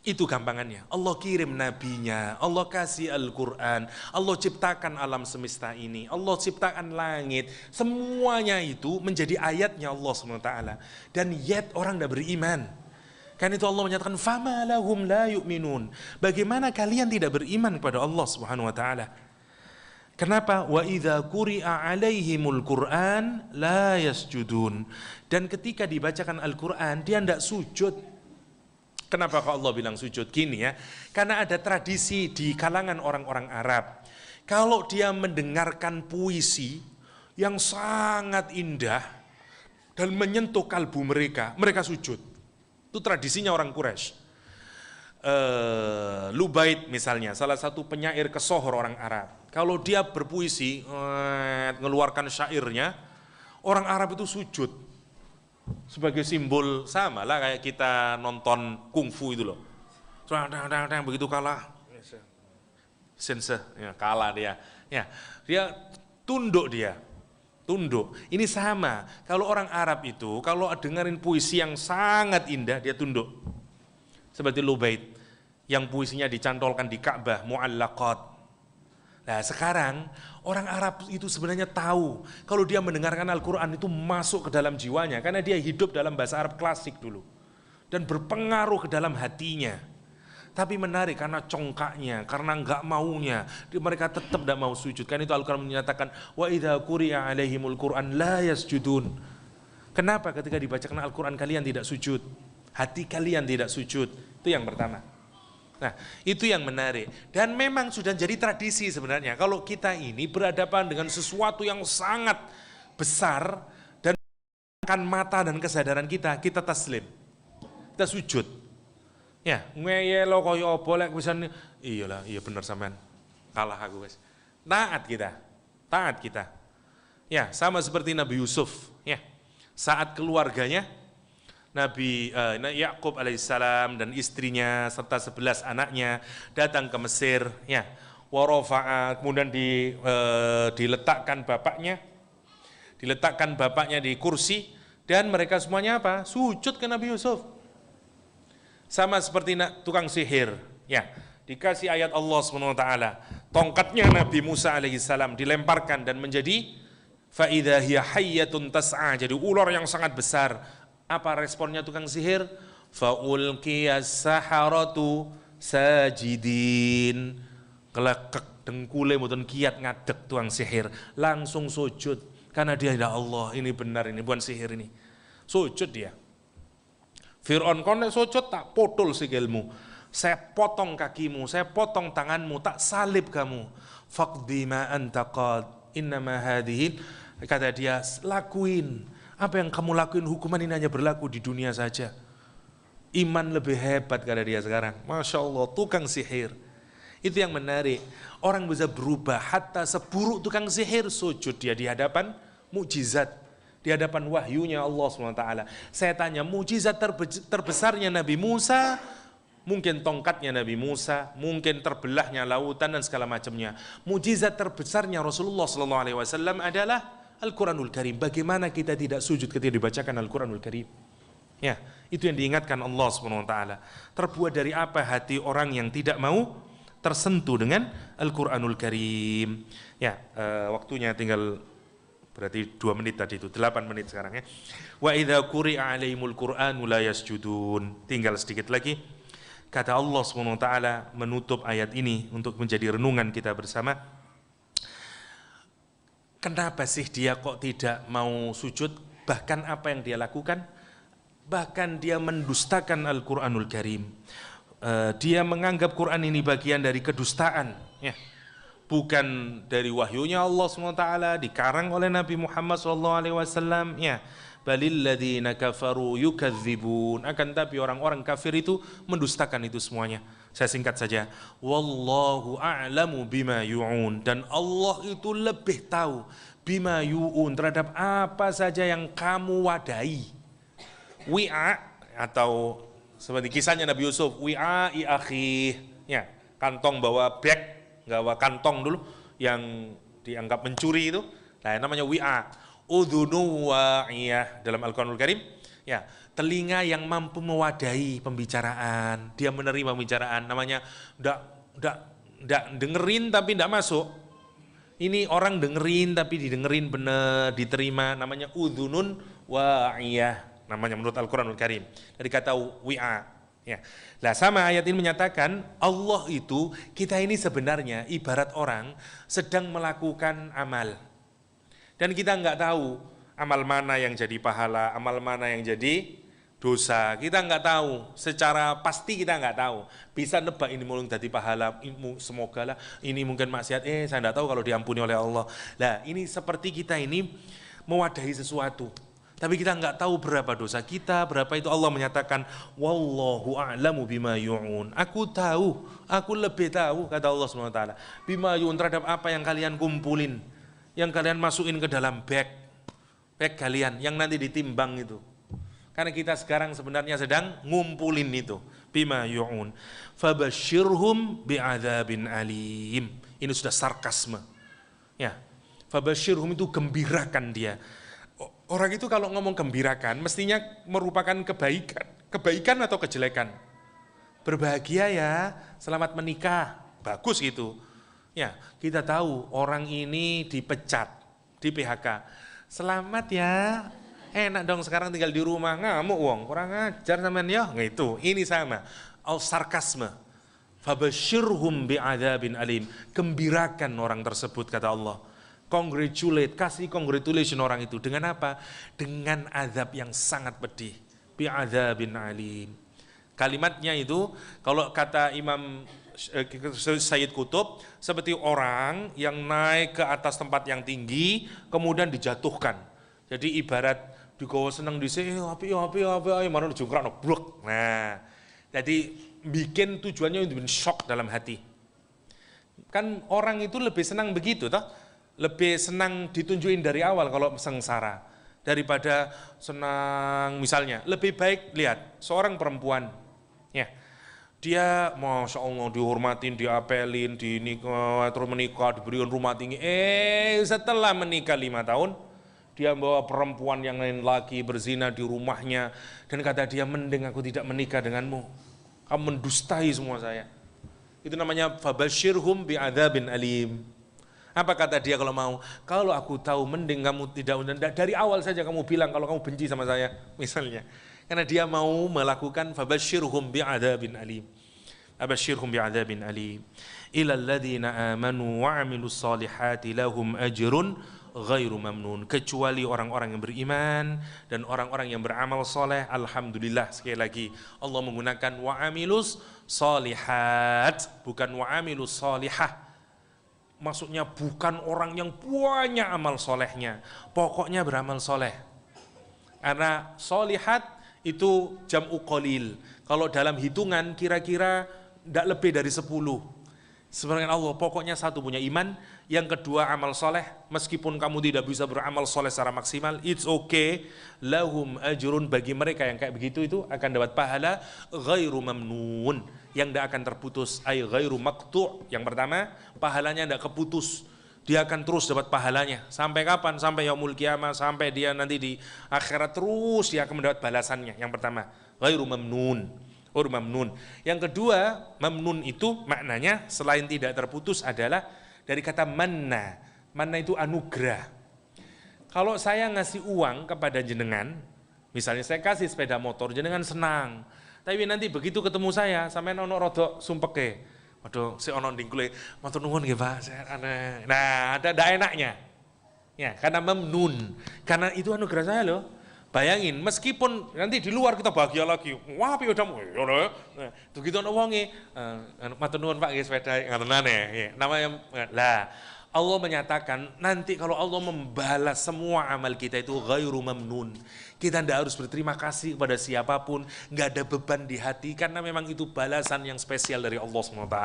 Itu gampangannya. Allah kirim nabinya, Allah kasih Al-Quran, Allah ciptakan alam semesta ini, Allah ciptakan langit. Semuanya itu menjadi ayatnya Allah SWT. Dan yet orang tidak beriman. Karena itu Allah menyatakan, فَمَا لَهُمْ لَا يُؤْمِنُونَ. Bagaimana kalian tidak beriman kepada Allah SWT? Kenapa? وَإِذَا قُرِئَ عَلَيْهِمُ الْقُرْآنِ لَا يَسْجُدُونَ. Dan ketika dibacakan Al-Quran, dia tidak sujud. Kenapa kok Allah bilang sujud? Gini ya, karena ada tradisi di kalangan orang-orang Arab. Kalau dia mendengarkan puisi yang sangat indah dan menyentuh kalbu mereka, mereka sujud. Itu tradisinya orang Quraisy. Lubaid misalnya, salah satu penyair kesohor orang Arab. Kalau dia berpuisi, ngeluarkan syairnya, orang Arab itu sujud. Sebagai simbol, sama lah kayak kita nonton kungfu itu loh. Begitu kalah, ya, kalah dia. Ya, dia tunduk dia. Tunduk. Ini sama. Kalau orang Arab itu, kalau dengerin puisi yang sangat indah, dia tunduk. Seperti Lubaid yang puisinya dicantolkan di Ka'bah, mu'allaqat. Nah sekarang orang Arab itu sebenarnya tahu kalau dia mendengarkan Al-Quran itu masuk ke dalam jiwanya karena dia hidup dalam bahasa Arab klasik dulu dan berpengaruh ke dalam hatinya. Tapi menarik karena congkaknya, karena enggak maunya, mereka tetap tidak mau sujud. Kan itu Al-Quran menyatakan wa idza quri'a alaihimul Qur'an la yasjudun. Kenapa ketika dibacakan Al-Quran kalian tidak sujud? Hati kalian tidak sujud. Itu yang pertama. Nah, itu yang menarik. Dan memang sudah jadi tradisi sebenarnya. Kalau kita ini berhadapan dengan sesuatu yang sangat besar dan akan mata dan kesadaran kita taslim. Kita sujud. Ya, ngeyelo kaya apa lek pisan. Iyalah, iya bener sampean. Kalah aku, guys. Taat kita. Ya, sama seperti Nabi Yusuf, ya. Saat keluarganya Nabi Yakub alaihissalam dan istrinya serta 11 anaknya datang ke Mesir, ya. Warafa'a, kemudian diletakkan bapaknya di kursi dan mereka semuanya apa? Sujud ke Nabi Yusuf. Sama seperti tukang sihir, ya. Dikasih ayat Allah SWT, tongkatnya Nabi Musa alaihissalam dilemparkan dan menjadi fa idza hiya hayyatun tas'a, jadi ular yang sangat besar. Apa responnya tukang sihir? Fa ulqiyas saharatu sajidin. Kelekek dengkule mboten kiat ngadeg tukang sihir, langsung sujud karena dia ya Allah, ini benar, ini bukan sihir ini. Sujud dia. Fir'aun kon nek sujud tak potol sikilmu. Saya potong kakimu, saya potong tanganmu, tak salib kamu. Faqdi ma anta qad. Innama hadhihi, kata dia, lakuin. Apa yang kamu lakuin, hukuman ini hanya berlaku di dunia saja. Iman lebih hebat kata dia sekarang. Masya Allah, tukang sihir. Itu yang menarik. Orang bisa berubah, hatta seburuk tukang sihir, sujud dia di hadapan mukjizat. Di hadapan wahyunya Allah SWT. Saya tanya, mukjizat terbesarnya Nabi Musa, mungkin tongkatnya Nabi Musa, mungkin terbelahnya lautan dan segala macamnya. Mukjizat terbesarnya Rasulullah SAW adalah Al-Quranul Karim. Bagaimana kita tidak sujud ketika dibacakan Al-Quranul Karim? Ya, itu yang diingatkan Allah SWT. Terbuat dari apa hati orang yang tidak mau tersentuh dengan Al-Quranul Karim? Ya, waktunya tinggal berarti 2 menit tadi itu, 8 menit sekarang ya. Wa idza quri'a 'alaihimul Qur'anu la yasjudun. Tinggal sedikit lagi. Kata Allah SWT menutup ayat ini untuk menjadi renungan kita bersama. Kenapa sih dia kok tidak mau sujud? Bahkan apa yang dia lakukan? Bahkan dia mendustakan Al-Quranul Karim. Dia menganggap Quran ini bagian dari kedustaan, ya. Bukan dari wahyunya Allah SWT, dikarang oleh Nabi Muhammad SAW, ya. Balil ladzina kafaru yukadzibun. Akan tapi orang-orang kafir itu mendustakan itu semuanya. Saya singkat saja. Wallahu a'lamu bima yu'un. Dan Allah itu lebih tahu bima yu'un, terhadap apa saja yang kamu wadai. Wi'a, atau seperti kisahnya Nabi Yusuf, wi'a i akhi, ya, kantong bawa bag, bawa kantong dulu yang dianggap mencuri itu, nah namanya wi'a. Udhunu wa'iyah dalam Al-Quranul Karim, ya, telinga yang mampu mewadahi pembicaraan, dia menerima pembicaraan, namanya ndak dengerin tapi ndak masuk. Ini orang dengerin tapi didengerin benar, diterima, namanya udhunun wa'iyah, namanya menurut Al-Quranul Karim, dari kata wi'a, ya. Nah, sama ayat ini menyatakan Allah itu, kita ini sebenarnya ibarat orang sedang melakukan amal dan kita nggak tahu amal mana yang jadi pahala, amal mana yang jadi dosa, kita nggak tahu, secara pasti kita nggak tahu. Bisa nebak ini mulung dadi pahala, semoga lah ini mungkin maksiat, saya nggak tahu kalau diampuni oleh Allah. Nah ini seperti kita ini mewadahi sesuatu, tapi kita nggak tahu berapa dosa kita, berapa itu. Allah menyatakan, wallahu a'lamu bima yu'un. Aku tahu, aku lebih tahu, kata Allah SWT, bima yu'un, terhadap apa yang kalian kumpulin, yang kalian masukin ke dalam bag kalian, yang nanti ditimbang itu. Karena kita sekarang sebenarnya sedang ngumpulin itu. Bima yu'un. Fabashirhum bi'adzabin alim. Ini sudah sarkasme. Ya. Fabashirhum itu gembirakan dia. Orang itu kalau ngomong gembirakan, mestinya merupakan kebaikan. Kebaikan atau kejelekan. Berbahagia ya, selamat menikah. Bagus itu. Ya, kita tahu orang ini dipecat, di PHK. Selamat ya. Enak dong sekarang tinggal di rumah, ngamuk wong, kurang ajar sampean ya. Gitu. Ini sama. Sarkasme. Fabashirhum bi'adzabin alim. Gembirakan orang tersebut, kata Allah. Congratulate, kasih congratulation orang itu. Dengan apa? Dengan azab yang sangat pedih. Bi'adzabin alim. Kalimatnya itu, kalau kata Imam Sayyid Qutb, seperti orang yang naik ke atas tempat yang tinggi, kemudian dijatuhkan. Jadi ibarat digawa seneng dhisik, api, marang jungkrak blok. Nah, jadi bikin tujuannya untuk shock dalam hati. Kan orang itu lebih senang begitu toh? Lebih senang ditunjukin dari awal kalau sengsara daripada senang. Misalnya, lebih baik lihat seorang perempuan, ya, dia masya Allah dihormatin, diapelin, dinikah, terus menikah, diberikan rumah tinggi. Setelah menikah 5 tahun, dia membawa perempuan yang lain lagi, berzina di rumahnya, dan kata dia, mending aku tidak menikah denganmu, kamu mendustai semua saya. Itu namanya fabashirhum bi'adzabin alim. Apa kata dia kalau mau? Kalau aku tahu, mending kamu tidak, dari awal saja kamu bilang kalau kamu benci sama saya, misalnya. Karena dia mau melakukan fabashirhum bi'adzabin alim. Abashirhum bi'adzabin alim. Ilal ladzina amanu wa 'amilus solihati lahum ajrun ghairu mamnun. Kecuali orang-orang yang beriman dan orang-orang yang beramal soleh. Alhamdulillah, sekali lagi Allah menggunakan wa 'amilus solihat, bukan wa 'amilus solihah. Maksudnya bukan orang yang banyak amal solehnya, pokoknya beramal soleh. Karena solihat itu jam'u qalil. Kalau dalam hitungan kira-kira tidak lebih dari 10. Sebenarnya Allah, pokoknya satu punya iman, yang kedua amal soleh, meskipun kamu tidak bisa beramal soleh secara maksimal, it's okay, lahum ajrun, bagi mereka yang kayak begitu itu akan dapat pahala ghairu mamnun, yang tidak akan terputus, ay ghairu maqtu'. Yang pertama, pahalanya tidak keputus, dia akan terus dapat pahalanya. Sampai kapan? Sampai yaumul qiyamah, sampai dia nanti di akhirat terus dia akan mendapat balasannya. Yang pertama, ghairu mamnun. Mamnun. Yang kedua, mamnun itu maknanya selain tidak terputus adalah dari kata manna. Manna itu anugerah. Kalau saya ngasih uang kepada jenengan, misalnya saya kasih sepeda motor, jenengan senang. Tapi nanti begitu ketemu saya, sampean ono rodok sumpeke. Waduh, si ono ndingkule, matur nuwun nggih Pak, saya aneh. Nah, ada enaknya. Ya, karena mamnun. Karena itu anugerah saya loh. Bayangin, meskipun nanti di luar kita bahagia lagi, wah tapi udah ya, begitu ana wonge, matur nuwun Pak nggih sepeda ngaten ya. Namanya lah Allah menyatakan nanti kalau Allah membalas semua amal kita itu ghairu mamnun. Kita tidak harus berterima kasih kepada siapapun, nggak ada beban di hati karena memang itu balasan yang spesial dari Allah SWT.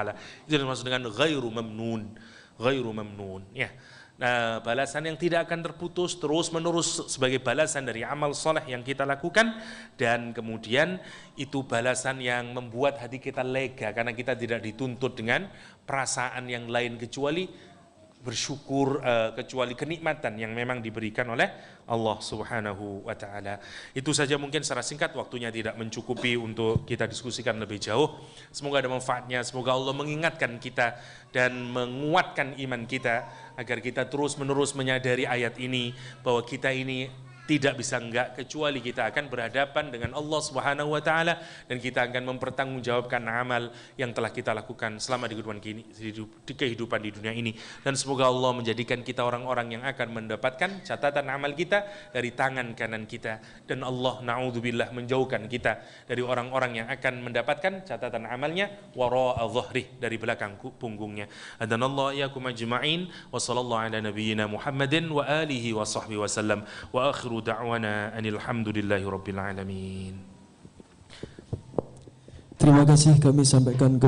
Itu dimaksud dengan ghairu mamnun, ghairu mamnun. Ya. Nah, balasan yang tidak akan terputus terus menerus sebagai balasan dari amal soleh yang kita lakukan, dan kemudian itu balasan yang membuat hati kita lega karena kita tidak dituntut dengan perasaan yang lain kecuali bersyukur, kecuali kenikmatan yang memang diberikan oleh Allah Subhanahu wa taala. Itu saja mungkin secara singkat, waktunya tidak mencukupi untuk kita diskusikan lebih jauh. Semoga ada manfaatnya, semoga Allah mengingatkan kita dan menguatkan iman kita agar kita terus-menerus menyadari ayat ini bahwa kita ini Tidak bisa enggak, kecuali kita akan berhadapan dengan Allah Subhanahu wa taala dan kita akan mempertanggungjawabkan amal yang telah kita lakukan selama di kehidupan di dunia ini. Dan semoga Allah menjadikan kita orang-orang yang akan mendapatkan catatan amal kita dari tangan kanan kita, dan Allah na'udzubillah menjauhkan kita dari orang-orang yang akan mendapatkan catatan amalnya wara'a dhahri, dari belakang punggungnya. Adanallahu iyyakum ajma'in wa sallallahu ala nabiyyina Muhammadin wa alihi wa sahbihi wasallam wa akhiru da'wana anil hamdulillahi rabbil alamin. Terima kasih kami sampaikan